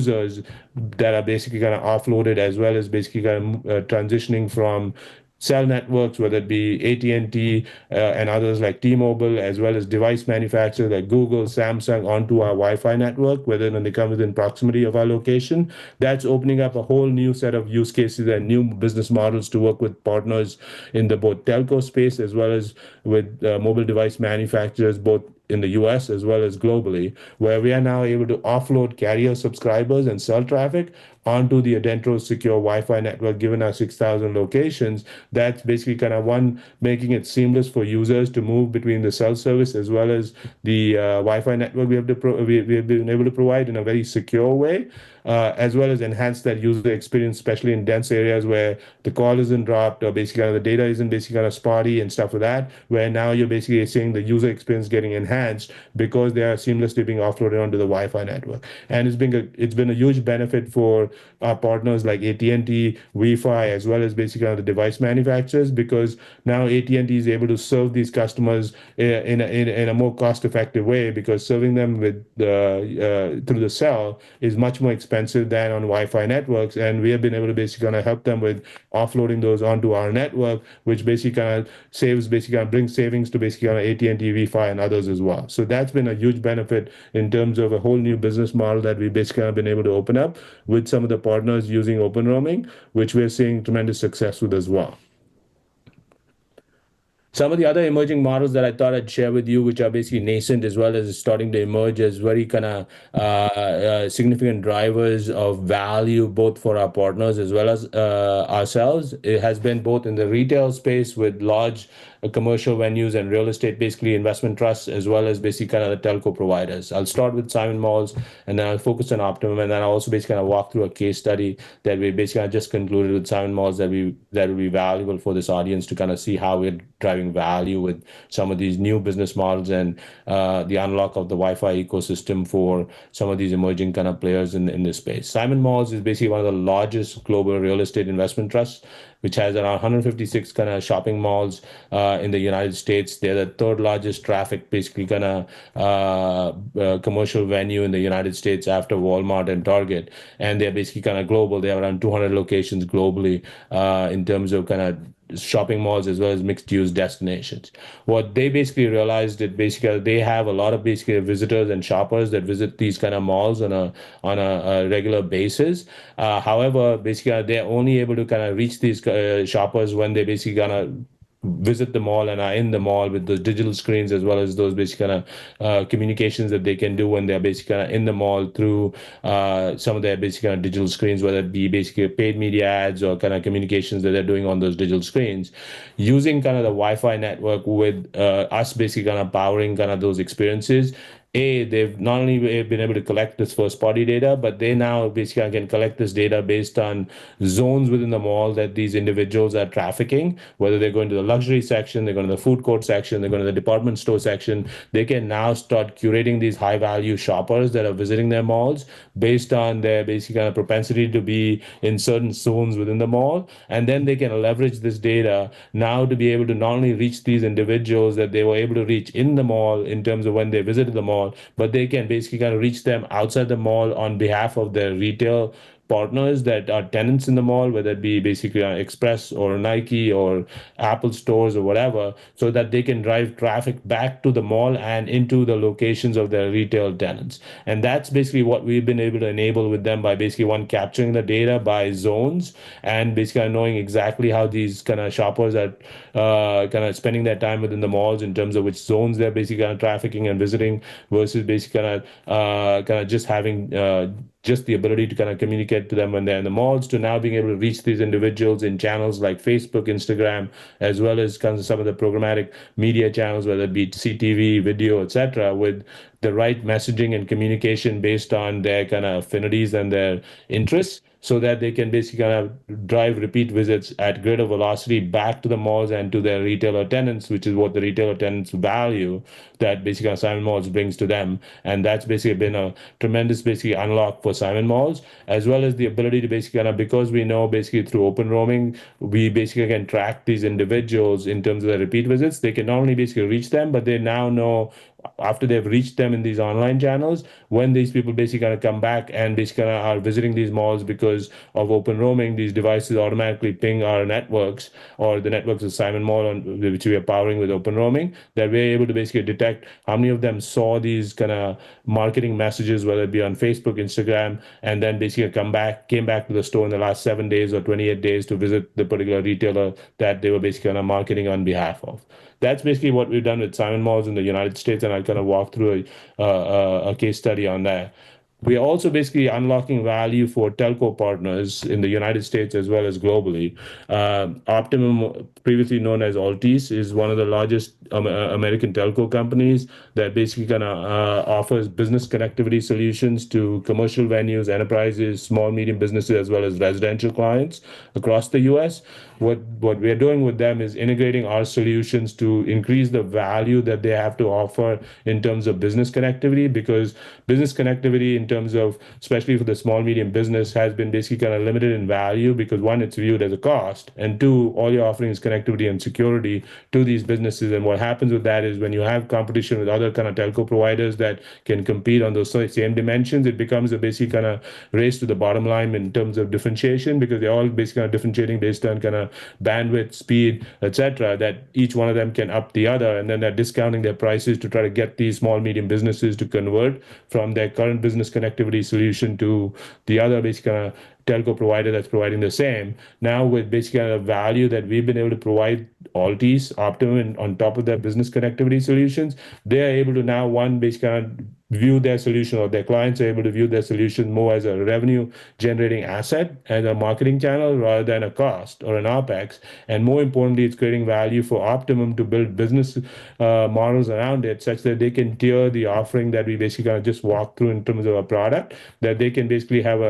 that are basically kind of offloaded, as well as basically kind of transitioning from cell networks, whether it be AT&T and others like T-Mobile, as well as device manufacturers like Google, Samsung, onto our Wi-Fi network, whether when they come within proximity of our location. That's opening up a whole new set of use cases and new business models to work with partners in the both telco space as well as with mobile device manufacturers, both in the US as well as globally, where we are now able to offload carrier subscribers and cell traffic onto the Adentro secure Wi-Fi network, given our 6,000 locations. That's basically kind of making it seamless for users to move between the cell service as well as the Wi-Fi network we have been able to provide in a very secure way, as well as enhance that user experience, especially in dense areas where the call isn't dropped or basically kind of the data isn't basically kind of spotty and stuff like that, where now you're basically seeing the user experience getting enhanced because they are seamlessly being offloaded onto the Wi-Fi network. And it's been a huge benefit for our partners like AT&T, Wi-Fi, as well as basically the device manufacturers, because now AT&T is able to serve these customers in a more cost-effective way, because serving them with through the cell is much more expensive than on Wi-Fi networks, and we have been able to basically kind of help them with offloading those onto our network, which basically kind of brings savings to basically kind of AT&T, Wi-Fi, and others as well. So that's been a huge benefit in terms of a whole new business model that we basically have been able to open up with some of the partners using OpenRoaming, which we're seeing tremendous success with as well. Some of the other emerging models that I thought I'd share with you, which are basically nascent as well as starting to emerge as very kind of significant drivers of value, both for our partners as well as ourselves. It has been both in the retail space with large commercial venues and real estate, basically investment trusts, as well as basically kind of the telco providers. I'll start with Simon Malls, and then I'll focus on Optimum, and then I'll also basically kind of walk through a case study that we basically just concluded with Simon Malls that will be valuable for this audience to kind of see how we're driving value with some of these new business models and the unlock of the Wi-Fi ecosystem for some of these emerging kind of players in this space. Simon Malls is basically one of the largest global real estate investment trusts, which has around 156 kind of shopping malls in the United States. They're the third largest traffic, basically kind of commercial venue in the United States after Walmart and Target. And they're basically kind of global. They have around 200 locations globally in terms of kind of shopping malls as well as mixed-use destinations. What they basically realized that basically they have a lot of basically visitors and shoppers that visit these kind of malls on a regular basis. However, basically they're only able to kind of reach these shoppers when they basically kind of visit the mall and are in the mall with those digital screens, as well as those basic kind of communications that they can do when they're basically kind of in the mall through some of their basic kind of digital screens, whether it be basically paid media ads or kind of communications that they're doing on those digital screens. Using kind of the Wi-Fi network with us basically kind of powering kind of those experiences, they've not only been able to collect this first-party data, but they now basically can collect this data based on zones within the mall that these individuals are trafficking, whether they're going to the luxury section, they're going to the food court section, they're going to the department store section. They can now start curating these high-value shoppers that are visiting their malls based on their basic kind of propensity to be in certain zones within the mall. And then they can leverage this data now to be able to not only reach these individuals that they were able to reach in the mall in terms of when they visited the mall, but they can basically kind of reach them outside the mall on behalf of their retail partners that are tenants in the mall, whether it be basically Express or Nike or Apple stores or whatever, so that they can drive traffic back to the mall and into the locations of their retail tenants. And that's basically what we've been able to enable with them by basically capturing the data by zones and basically knowing exactly how these kind of shoppers are kind of spending their time within the malls in terms of which zones they're basically kind of trafficking and visiting versus basically kind of just having just the ability to kind of communicate to them when they're in the malls, to now being able to reach these individuals in channels like Facebook, Instagram, as well as kind of some of the programmatic media channels, whether it be CTV, video, etc., with the right messaging and communication based on their kind of affinities and their interests, so that they can basically kind of drive repeat visits at greater velocity back to the malls and to their retailer tenants, which is what the retailer tenants value that basically Simon Malls brings to them. And that's basically been a tremendous basically unlock for Simon Malls, as well as the ability to basically kind of, because we know basically through open roaming, we basically can track these individuals in terms of the repeat visits. They can not only basically reach them, but they now know after they've reached them in these online channels, when these people basically kind of come back and basically kind of are visiting these malls because of open roaming, these devices automatically ping our networks or the networks of Simon Mall, which we are powering with open roaming, that we're able to basically detect how many of them saw these kind of marketing messages, whether it be on Facebook, Instagram, and then basically came back to the store in the last 7 days or 28 days to visit the particular retailer that they were basically kind of marketing on behalf of. That's basically what we've done with Simon Malls in the United States, and I'll kind of walk through a case study on that. We are also basically unlocking value for telco partners in the United States as well as globally. Optimum, previously known as Altice, is one of the largest American telco companies that basically kind of offers business connectivity solutions to commercial venues, enterprises, small, medium businesses, as well as residential clients across the U.S. What we are doing with them is integrating our solutions to increase the value that they have to offer in terms of business connectivity, because business connectivity in terms of, especially for the small, medium business, has been basically kind of limited in value because one, it's viewed as a cost, and two, all you're offering is connectivity and security to these businesses. And what happens with that is when you have competition with other kind of telco providers that can compete on those same dimensions, it becomes a basic kind of race to the bottom line in terms of differentiation, because they're all basically kind of differentiating based on kind of bandwidth, speed, etc., that each one of them can up the other, and then they're discounting their prices to try to get these small, medium businesses to convert from their current business connectivity solution to the other basic kind of telco provider that's providing the same. Now with basically the value that we've been able to provide Altice, Optimum, and on top of their business connectivity solutions, they are able to now basically kind of view their solution, or their clients are able to view their solution more as a revenue generating asset and a marketing channel rather than a cost or an OPEX. And more importantly, it's creating value for Optimum to build business models around it such that they can tier the offering that we basically kind of just walk through in terms of a product, that they can basically have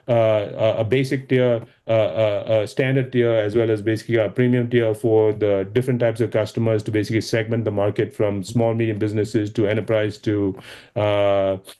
a basic tier, a standard tier, as well as basically a premium tier for the different types of customers to basically segment the market from small, medium businesses to enterprise to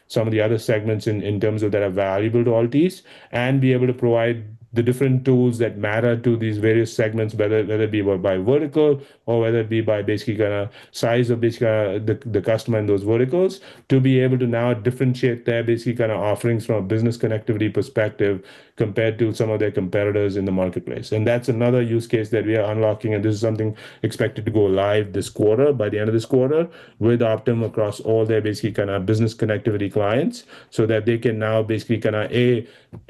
some of the other segments in terms of that are valuable to Altice, and be able to provide the different tools that matter to these various segments, whether it be by vertical or whether it be by basically kind of size of basically the customer in those verticals, to be able to now differentiate their basically kind of offerings from a business connectivity perspective compared to some of their competitors in the marketplace. And that's another use case that we are unlocking, and this is something expected to go live this quarter, by the end of this quarter, with Optum across all their basically kind of business connectivity clients, so that they can now basically kind of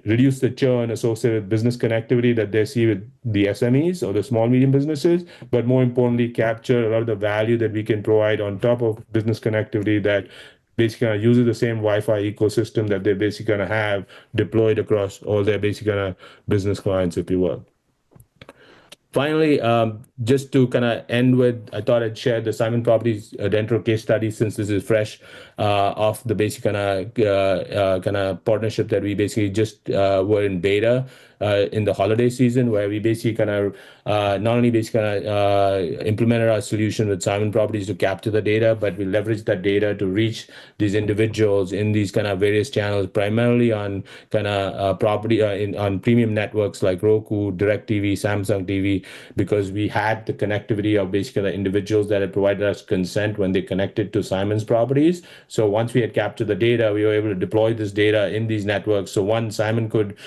reduce the churn associated with business connectivity that they see with the SMEs or the small medium businesses, but more importantly capture a lot of the value that we can provide on top of business connectivity that basically kind of uses the same Wi-Fi ecosystem that they basically kind of have deployed across all their basic kind of business clients, if you will. Finally, just to kind of end with, I thought I'd share the Simon Properties Adentro case study, since this is fresh off the basic kind of partnership that we basically just were in beta in the holiday season, where we basically kind of not only basically kind of implemented our solution with Simon Properties to capture the data, but we leveraged that data to reach these individuals in these kind of various channels, primarily on kind of property on premium networks like Roku, DirecTV, Samsung TV, because we had the connectivity of basically the individuals that had provided us consent when they connected to Simon's Properties. So once we had captured the data, we were able to deploy this data in these networks. So one, Simon could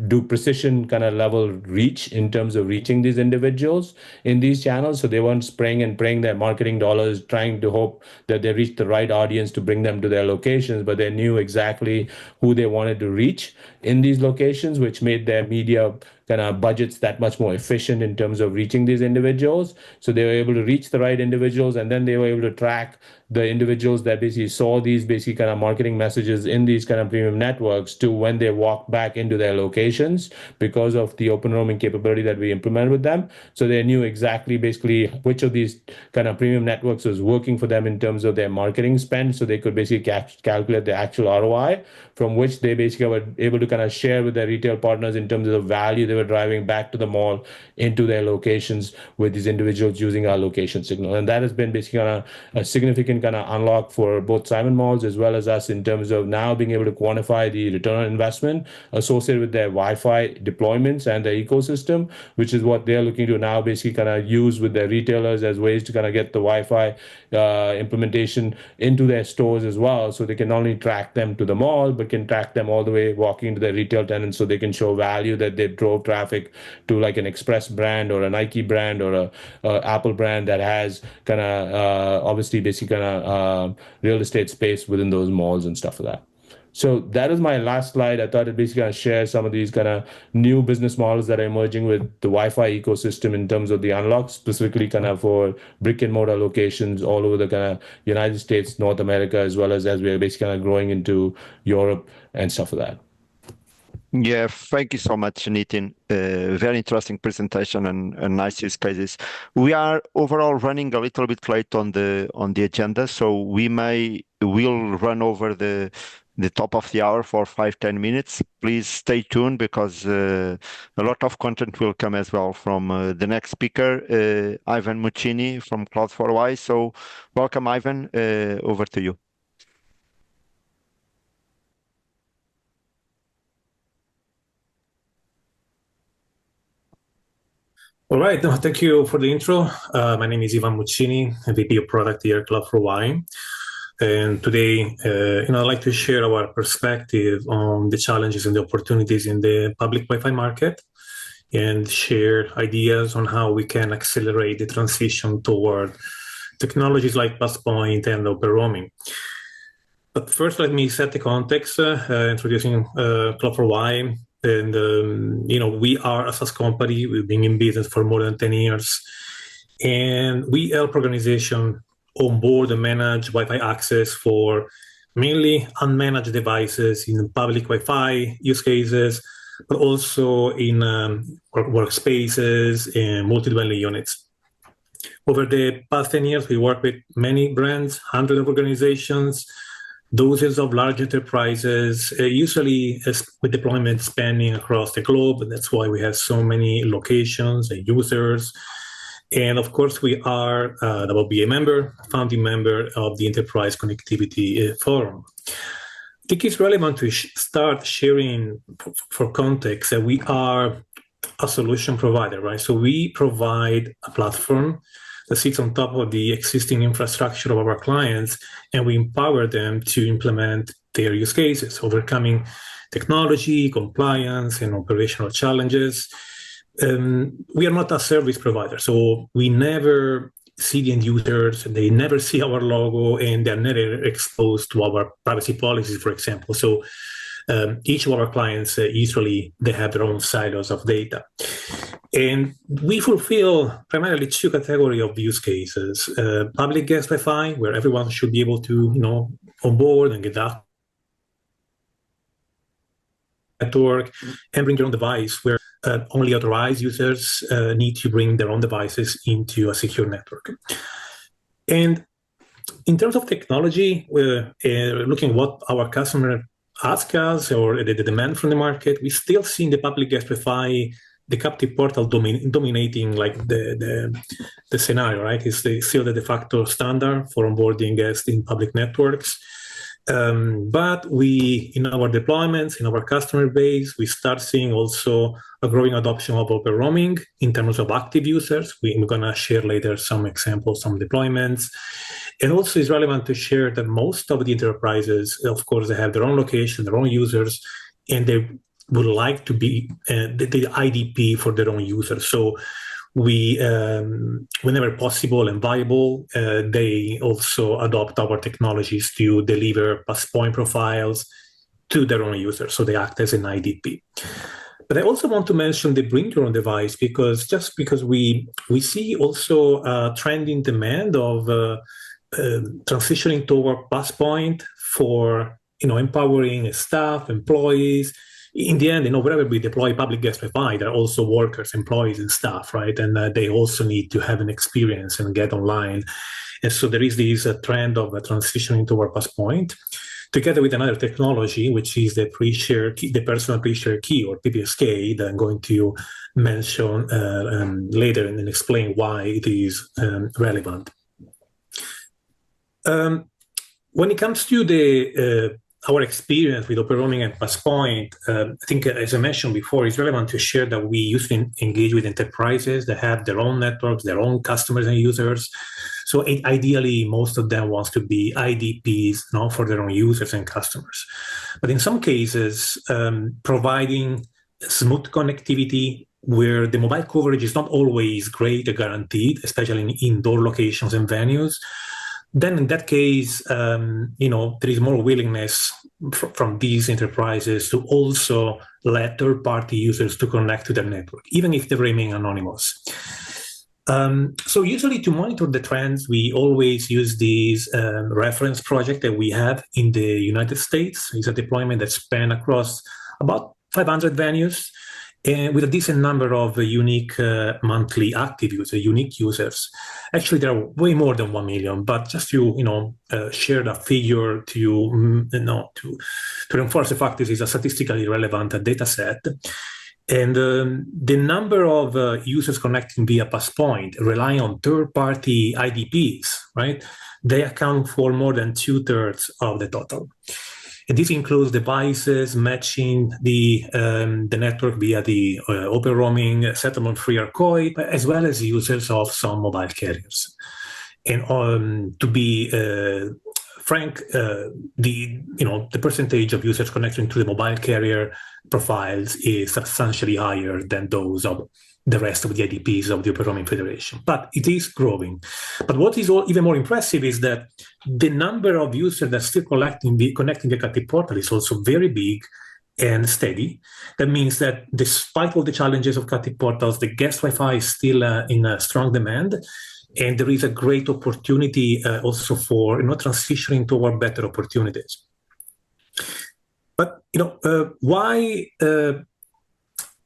do precision kind of level reach in terms of reaching these individuals in these channels. So they weren't spraying and praying their marketing dollars, trying to hope that they reach the right audience to bring them to their locations, but they knew exactly who they wanted to reach in these locations, which made their media kind of budgets that much more efficient in terms of reaching these individuals. So they were able to reach the right individuals, and then they were able to track the individuals that basically saw these basically kind of marketing messages in these kind of premium networks to when they walked back into their locations, because of the open roaming capability that we implemented with them. So they knew exactly basically which of these kind of premium networks was working for them in terms of their marketing spend. So they could basically calculate the actual ROI, from which they basically were able to kind of share with their retail partners in terms of the value they were driving back to the mall into their locations with these individuals using our location signal. And that has been basically kind of a significant kind of unlock for both Simon Malls as well as us, in terms of now being able to quantify the return on investment associated with their Wi-Fi deployments and their ecosystem, which is what they're looking to now basically kind of use with their retailers as ways to kind of get the Wi-Fi implementation into their stores as well. So they can not only track them to the mall, but can track them all the way walking into their retail tenants, so they can show value that they drove traffic to like an Express brand or a Nike brand or a Apple brand that has kind of obviously basically kind of real estate space within those malls and stuff like that. So that is my last slide. I thought I'd basically kind of share some of these kind of new business models that are emerging with the Wi-Fi ecosystem in terms of the unlock, specifically kind of for brick and mortar locations all over the kind of United States, North America, as well as we're basically kind of growing into Europe and stuff like that. Yeah, thank you so much, Nitin. Very interesting presentation and nice use cases. We are overall running a little bit late on the agenda, so we'll run over the top of the hour for 5-10 minutes. Please stay tuned, because a lot of content will come as well from the next speaker, Ivan Muccini from Cloud4Y. So welcome, Ivan. Over to you. All right, no, thank you for the intro. My name is Ivan Muccini, VP of Product here at Cloud4Y. And today, I'd like to share our perspective on the challenges and the opportunities in the public Wi-Fi market, and share ideas on how we can accelerate the transition toward technologies like Passpoint and OpenRoaming. But first, let me set the context, introducing Cloud4Y. And, we are a SaaS company. We've been in business for more than 10 years. And we help organizations onboard and manage Wi-Fi access for mainly unmanaged devices in public Wi-Fi use cases, but also in workspaces and multi-dwelling units. Over the past 10 years, we work with many brands, hundreds of organizations, dozens of large enterprises, usually with deployment spanning across the globe. And that's why we have so many locations and users. And of course, we are a WLAN member, founding member of the Enterprise Connectivity Forum. I think it's relevant to start sharing, for context, that we are a solution provider, right? So we provide a platform that sits on top of the existing infrastructure of our clients, and we empower them to implement their use cases, overcoming technology, compliance, and operational challenges. We are not a service provider, so we never see the end users, they never see our logo, and they're never exposed to our privacy policies, for example. So each of our clients, usually they have their own silos of data. And we fulfill primarily two categories of use cases. Public guest Wi-Fi, where everyone should be able to, onboard and get out network and bring their own device, where only authorized users need to bring their own devices into a secure network. And in terms of technology, we're looking at what our customer ask us, or the demand from the market. We still see in the public guest Wi-Fi the captive portal dominating like the scenario, right? It's still the de facto standard for onboarding guests in public networks. But we, in our deployments, in our customer base, we start seeing also a growing adoption of OpenRoaming in terms of active users. We're going to share later some examples, some deployments. And also it's relevant to share that most of the enterprises, of course, they have their own location, their own users, and they would like to be the IDP for their own users. So we, whenever possible and viable, they also adopt our technologies to deliver Passpoint profiles to their own users. So they act as an IDP. But I also want to mention the bring your own device, because we see also a trend in demand of transitioning toward Passpoint for empowering staff, employees. In the end, wherever we deploy public guest Wi-Fi, there are also workers, employees, and staff, right? And they also need to have an experience and get online. And so there is this trend of transitioning toward Passpoint, together with another technology, which is the pre-share key, the personal pre-share key, or PPSK, that I'm going to mention later and explain why it is relevant. When it comes to our experience with OpenRoaming and Passpoint, I think, as I mentioned before, it's relevant to share that we usually engage with enterprises that have their own networks, their own customers and users. So ideally, most of them wants to be IDPs, for their own users and customers. But in some cases, providing smooth connectivity where the mobile coverage is not always great or guaranteed, especially in indoor locations and venues, then in that case, there is more willingness from these enterprises to also let third-party users to connect to their network, even if they remain anonymous. So usually to monitor the trends, we always use these reference project that we have in the United States. It's a deployment that spans across about 500 venues, and with a decent number of unique monthly active users, unique users. Actually, there are way more than 1 million, but just to share that figure to reinforce the fact this is a statistically relevant data set. And the number of users connecting via Passpoint relying on third-party IDPs, right? They account for more than 2/3 of the total. And this includes devices matching the network via the OpenRoaming, settlement-free ARCOID, as well as users of some mobile carriers. And to be frank, the percentage of users connecting to the mobile carrier profiles is substantially higher than those of the rest of the IDPs of the OpenRoaming Federation, but it is growing. But what is even more impressive is that the number of users that still connecting the captive portal is also very big and steady. That means that despite all the challenges of captive portals, the guest Wi-Fi is still in a strong demand, and there is a great opportunity also for transitioning toward better opportunities. But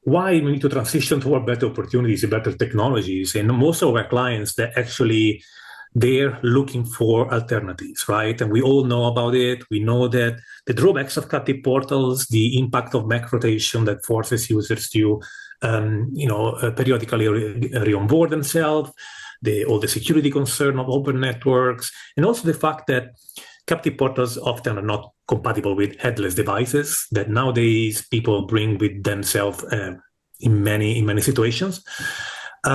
why we need to transition toward better opportunities and better technologies? And most of our clients, they're looking for alternatives, right? And we all know about it. We know that the drawbacks of captive portals, the impact of MAC rotation that forces users to, periodically re-onboard themselves, all the security concern of open networks, and also the fact that captive portals often are not compatible with headless devices that nowadays people bring with themselves in many situations. We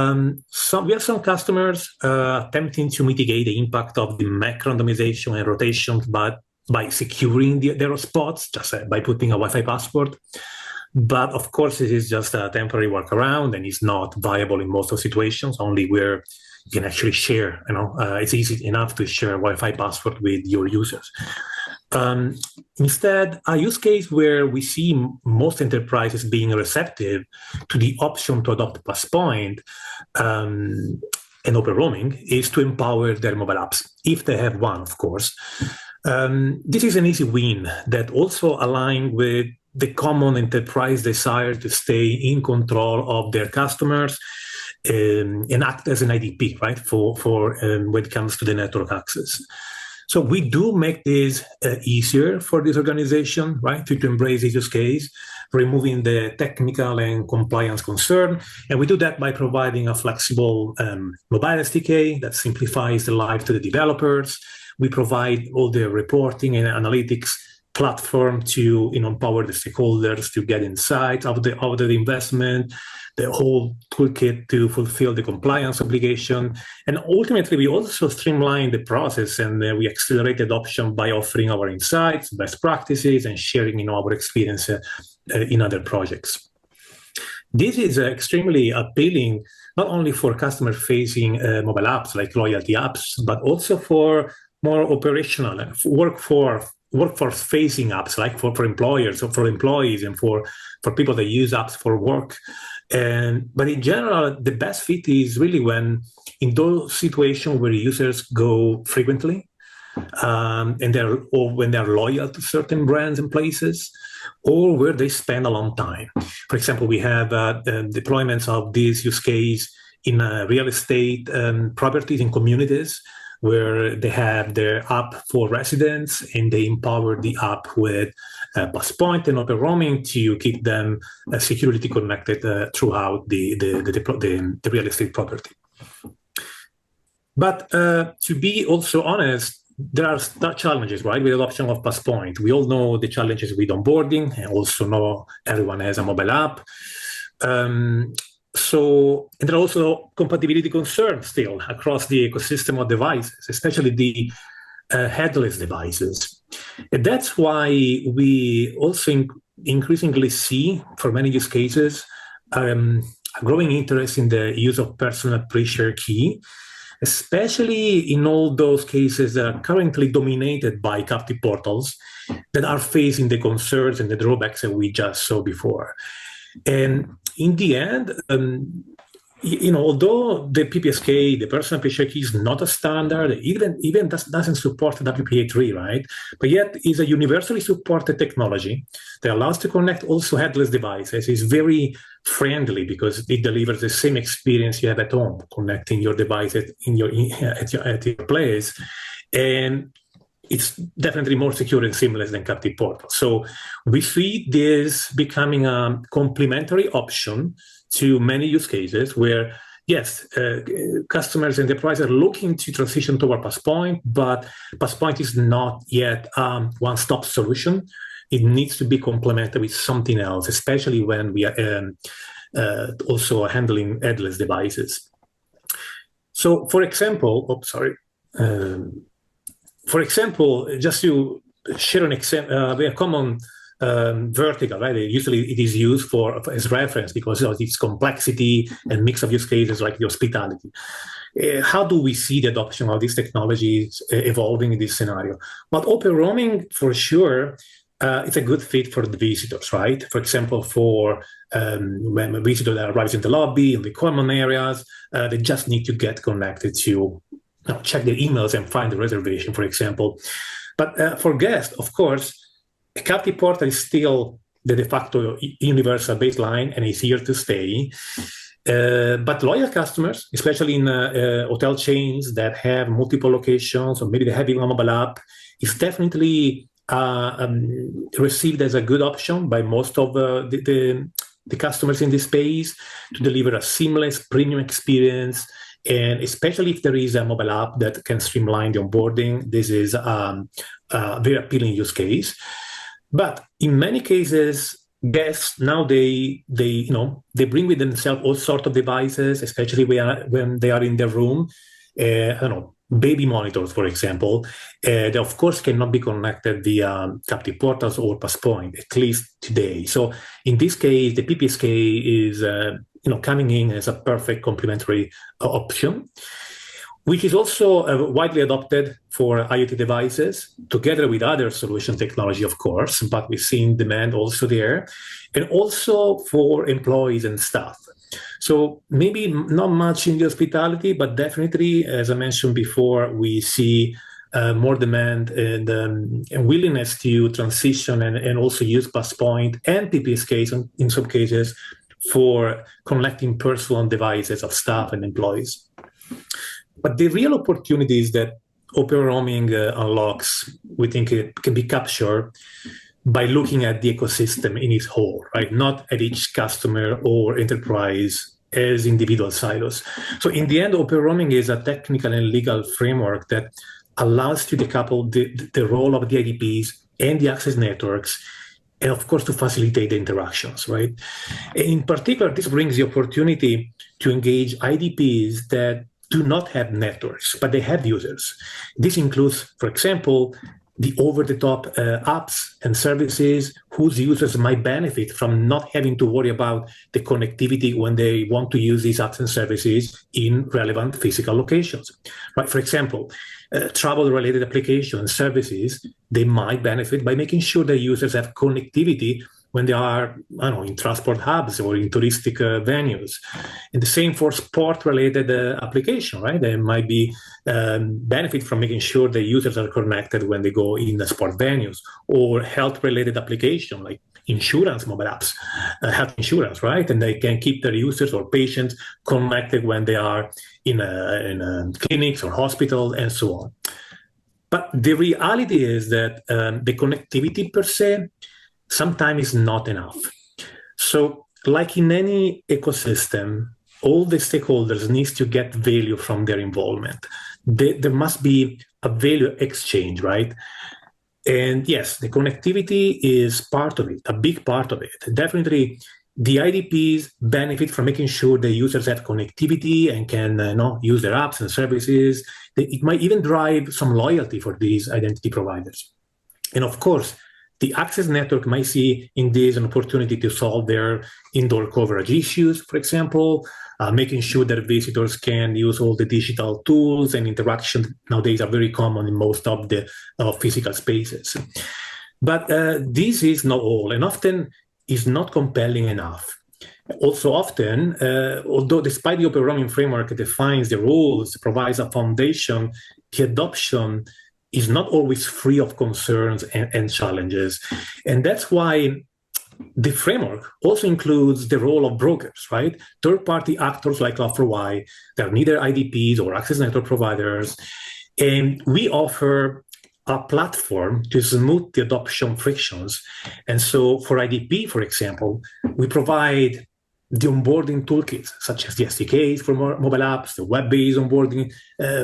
have some customers attempting to mitigate the impact of the MAC randomization and rotation, but by securing their spots, just by putting a Wi-Fi passport. But of course, it is just a temporary workaround and is not viable in most of situations, only where you can actually share, it's easy enough to share a Wi-Fi password with your users. Instead, a use case where we see most enterprises being receptive to the option to adopt Passpoint and OpenRoaming is to empower their mobile apps, if they have one, of course. This is an easy win that also aligns with the common enterprise desire to stay in control of their customers and act as an IDP, right, for when it comes to the network access. So we do make this easier for this organization, right, to embrace this use case, removing the technical and compliance concern. And we do that by providing a flexible mobile SDK that simplifies the life to the developers. We provide all the reporting and analytics platform to empower the stakeholders to get insights of the investment, the whole toolkit to fulfill the compliance obligation. And ultimately, we also streamline the process and we accelerate adoption by offering our insights, best practices, and sharing our experience in other projects. This is extremely appealing, not only for customer-facing mobile apps like loyalty apps, but also for more operational workforce-facing apps, like for employers or for employees and for people that use apps for work. But in general, the best fit is really when in those situations where users go frequently and when they're loyal to certain brands and places, or where they spend a long time. For example, we have deployments of this use case in real estate properties in communities where they have their app for residents and they empower the app with Passpoint and OpenRoaming to keep them security connected throughout the real estate property. But to be also honest, there are challenges, right, with adoption of Passpoint. We all know the challenges with onboarding, and also know everyone has a mobile app. So, and there are also compatibility concerns still across the ecosystem of devices, especially the headless devices. And that's why we also increasingly see, for many use cases, a growing interest in the use of personal pre-share key, especially in all those cases that are currently dominated by captive portals that are facing the concerns and the drawbacks that we just saw before. And in the end, although the PPSK, the personal pre-share key, is not a standard, even doesn't support WPA3, right? But yet is a universally supported technology that allows to connect also headless devices. It's very friendly because it delivers the same experience you have at home, connecting your devices at your place. And it's definitely more secure and seamless than captive portals. So we see this becoming a complementary option to many use cases where yes, customers and enterprises are looking to transition toward Passpoint, but Passpoint is not yet one-stop solution. It needs to be complemented with something else, especially when we are also handling headless devices. So, for example, just to share an example, a common vertical, right? Usually it is used as reference because of its complexity and mix of use cases like the hospitality. How do we see the adoption of these technologies evolving in this scenario? Well, OpenRoaming, for sure, it's a good fit for the visitors, right? For example, for when a visitor arrives in the lobby, in the common areas, they just need to get connected to check their emails and find the reservation, for example. But for guests, of course, a captive portal is still the de facto universal baseline and is here to stay. But loyal customers, especially in hotel chains that have multiple locations or maybe they have even a mobile app, is definitely received as a good option by most of the customers in this space to deliver a seamless premium experience. And especially if there is a mobile app that can streamline the onboarding, this is a very appealing use case. But in many cases, guests now they bring with themselves all sorts of devices, especially when they are in their room. Baby monitors, for example, they of course cannot be connected via captive portals or Passpoint, at least today. So in this case, the PPSK is coming in as a perfect complementary option, which is also widely adopted for IoT devices, together with other solution technology, of course, but we've seen demand also there, and also for employees and staff. So maybe not much in the hospitality, but definitely, as I mentioned before, we see more demand and willingness to transition and also use Passpoint and PPSK in some cases for connecting personal devices of staff and employees. But the real opportunities that OpenRoaming unlocks, we think it can be captured by looking at the ecosystem in its whole, right? Not at each customer or enterprise as individual silos. So in the end, OpenRoaming is a technical and legal framework that allows to decouple the role of the IDPs and the access networks, and of course to facilitate the interactions, right? In particular, this brings the opportunity to engage IDPs that do not have networks, but they have users. This includes, for example, the over-the-top apps and services whose users might benefit from not having to worry about the connectivity when they want to use these apps and services in relevant physical locations. Right? For example, travel-related application services, they might benefit by making sure that users have connectivity when they are, in transport hubs or in touristic venues. And the same for sport-related application, right? They might be benefit from making sure the users are connected when they go in the sport venues, or health-related application like insurance mobile apps, health insurance, right? And they can keep their users or patients connected when they are in clinics or hospitals and so on. But the reality is that the connectivity per se sometimes is not enough. So like in any ecosystem, all the stakeholders need to get value from their involvement. There must be a value exchange, right? And yes, the connectivity is part of it, a big part of it. Definitely, the IDPs benefit from making sure the users have connectivity and can use their apps and services. It might even drive some loyalty for these identity providers. And of course, the access network might see in this an opportunity to solve their indoor coverage issues, for example, making sure that visitors can use all the digital tools and interactions nowadays are very common in most of the physical spaces. But this is not all, and often is not compelling enough. Also often, although despite the OpenRoaming framework defines the rules, provides a foundation, the adoption is not always free of concerns and challenges. And that's why the framework also includes the role of brokers, right? Third-party actors like Log4j, they're neither IDPs or access network providers. And we offer a platform to smooth the adoption frictions. And so for IDP, for example, we provide the onboarding toolkits, such as the SDKs for mobile apps, the web-based onboarding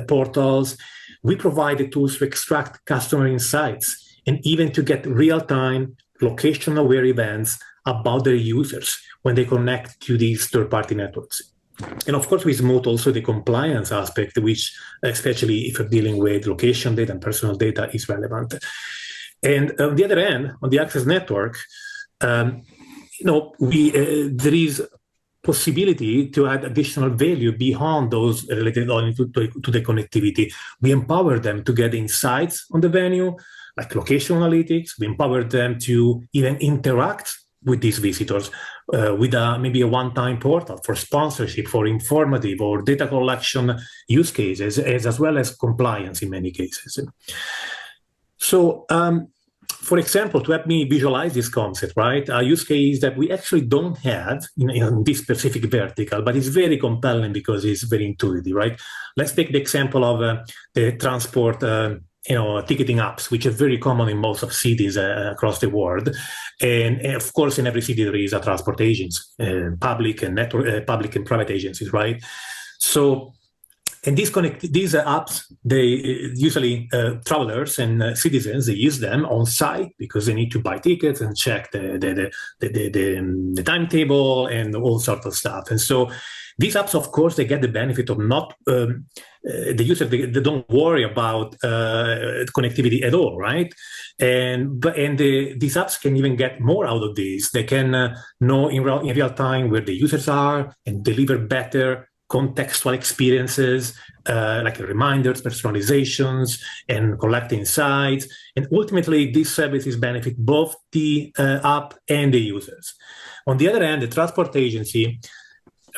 portals. We provide the tools to extract customer insights and even to get real-time location-aware events about their users when they connect to these third-party networks. And of course, we smooth also the compliance aspect, which, especially if you're dealing with location data and personal data, is relevant. And on the other end, on the access network, there is possibility to add additional value beyond those related only to the connectivity. We empower them to get insights on the venue, like location analytics. We empower them to even interact with these visitors with maybe a one-time portal for sponsorship, for informative or data collection use cases, as well as compliance in many cases. So, for example, to help me visualize this concept, right, a use case that we actually don't have in this specific vertical, but it's very compelling because it's very intuitive, right? Let's take the example of the transport ticketing apps, which are very common in most of cities across the world. And of course, in every city, there is a transport agency, public and private agencies, right? So, and these apps, they usually travelers and citizens, they use them on site because they need to buy tickets and check the timetable and all sorts of stuff. And so these apps, of course, they get the benefit of not the user. They don't worry about connectivity at all, right? And these apps can even get more out of this. They can know in real time where the users are and deliver better contextual experiences, like reminders, personalizations, and collect insights. And ultimately, these services benefit both the app and the users. On the other hand, the transport agency,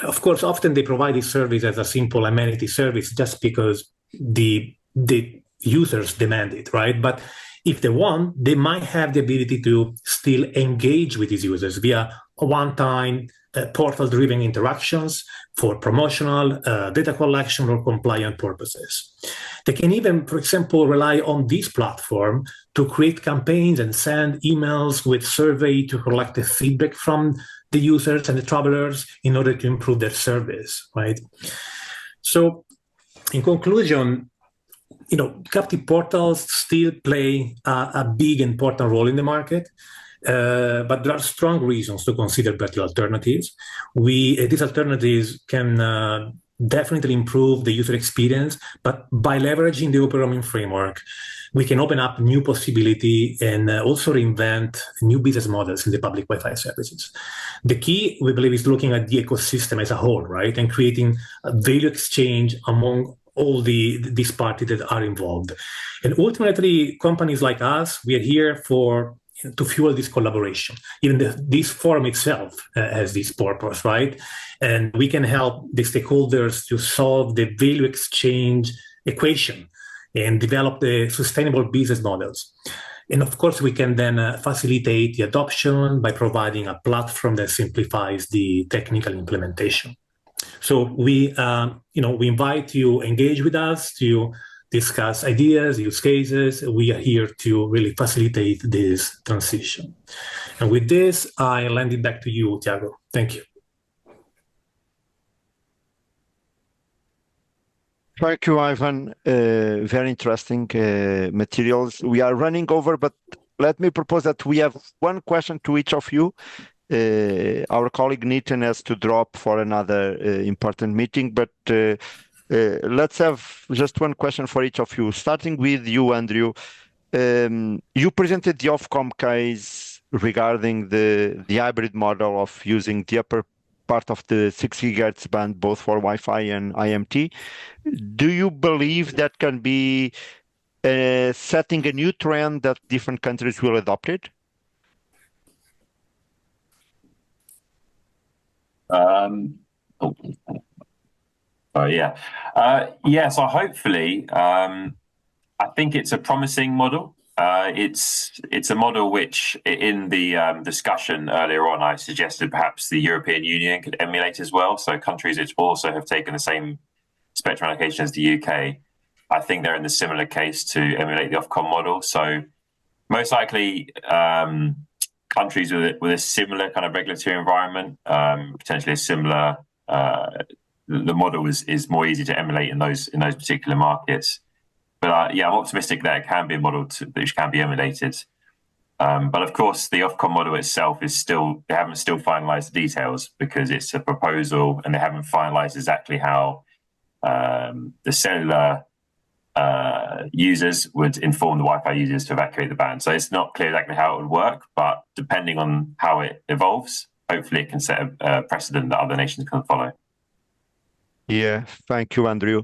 of course, often they provide this service as a simple amenity service just because the users demand it, right? But if they want, they might have the ability to still engage with these users via a one-time portal-driven interactions for promotional, data collection, or compliant purposes. They can even, for example, rely on this platform to create campaigns and send emails with survey to collect the feedback from the users and the travelers in order to improve their service, right? So, in conclusion, captive portals still play a big, important role in the market. But there are strong reasons to consider better alternatives. These alternatives can definitely improve the user experience, but by leveraging the OpenRoaming framework, we can open up new possibility and also reinvent new business models in the public Wi-Fi services. The key, we believe, is looking at the ecosystem as a whole, right, and creating a value exchange among all these parties that are involved. And ultimately, companies like us, we are here to fuel this collaboration. Even this forum itself has this purpose, right? And we can help the stakeholders to solve the value exchange equation and develop the sustainable business models. And of course, we can then facilitate the adoption by providing a platform that simplifies the technical implementation. So we invite you to engage with us to discuss ideas, use cases. We are here to really facilitate this transition. And with this, I lend it back to you, Thiago. Thank you. Thank you, Ivan. Very interesting materials. We are running over, but let me propose that we have one question to each of you. Our colleague Nitin has to drop for another important meeting, but let's have just one question for each of you. Starting with you, Andrew. You presented the Ofcom case regarding the hybrid model of using the upper part of the 6 GHz band, both for Wi-Fi and IMT. Do you believe that can be setting a new trend that different countries will adopt it? So hopefully, I think it's a promising model. It's a model which, in the discussion earlier on, I suggested perhaps the European Union could emulate as well. So countries which also have taken the same spectrum allocation as the UK, I think they're in the similar case to emulate the Ofcom model. So most likely, countries with a similar kind of regulatory environment, potentially a similar, the model is more easy to emulate in those particular markets. But yeah, I'm optimistic that it can be a model which can be emulated. But of course, the Ofcom model itself they haven't still finalized the details because it's a proposal and they haven't finalized exactly how the cellular users would inform the Wi-Fi users to evacuate the band. So it's not clear exactly how it would work, but depending on how it evolves, hopefully it can set a precedent that other nations can follow. Yeah, thank you, Andrew.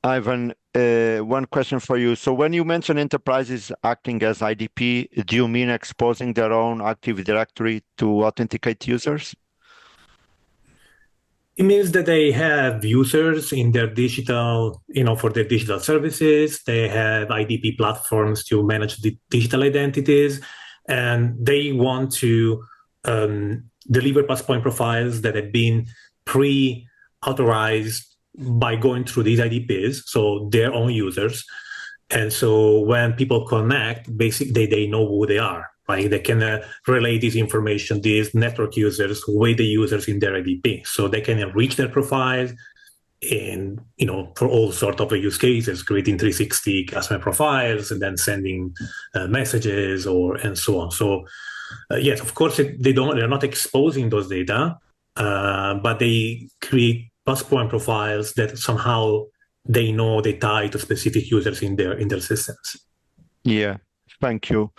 Ivan, one question for you. So when you mention enterprises acting as IDP, do you mean exposing their own Active Directory to authenticate users? It means that they have users in their digital, for their digital services. They have IDP platforms to manage the digital identities, and they want to deliver Passpoint profiles that have been pre-authorized by going through these IDPs, so their own users. And so when people connect, basically they know who they are. Right? They can relay this information, these network users, with the users in their IDP. So they can enrich their profiles and, for all sorts of use cases, creating 360 customer profiles and then sending messages and so on. So yes, of course, they're not exposing those data, but they create Passpoint profiles that somehow they know they tie to specific users in their systems. Yeah, thank you.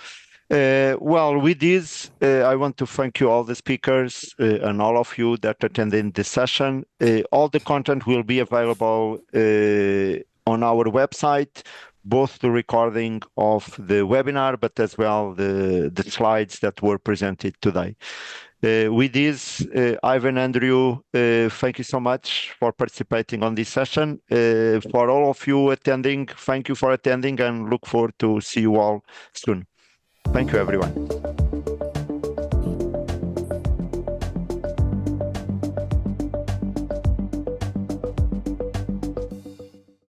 Well, with this, I want to thank you all the speakers and all of you that attended this session. All the content will be available on our website, both the recording of the webinar, but as well the slides that were presented today. With this, Ivan, Andrew, thank you so much for participating on this session. For all of you attending, thank you for attending and look forward to see you all soon. Thank you, everyone.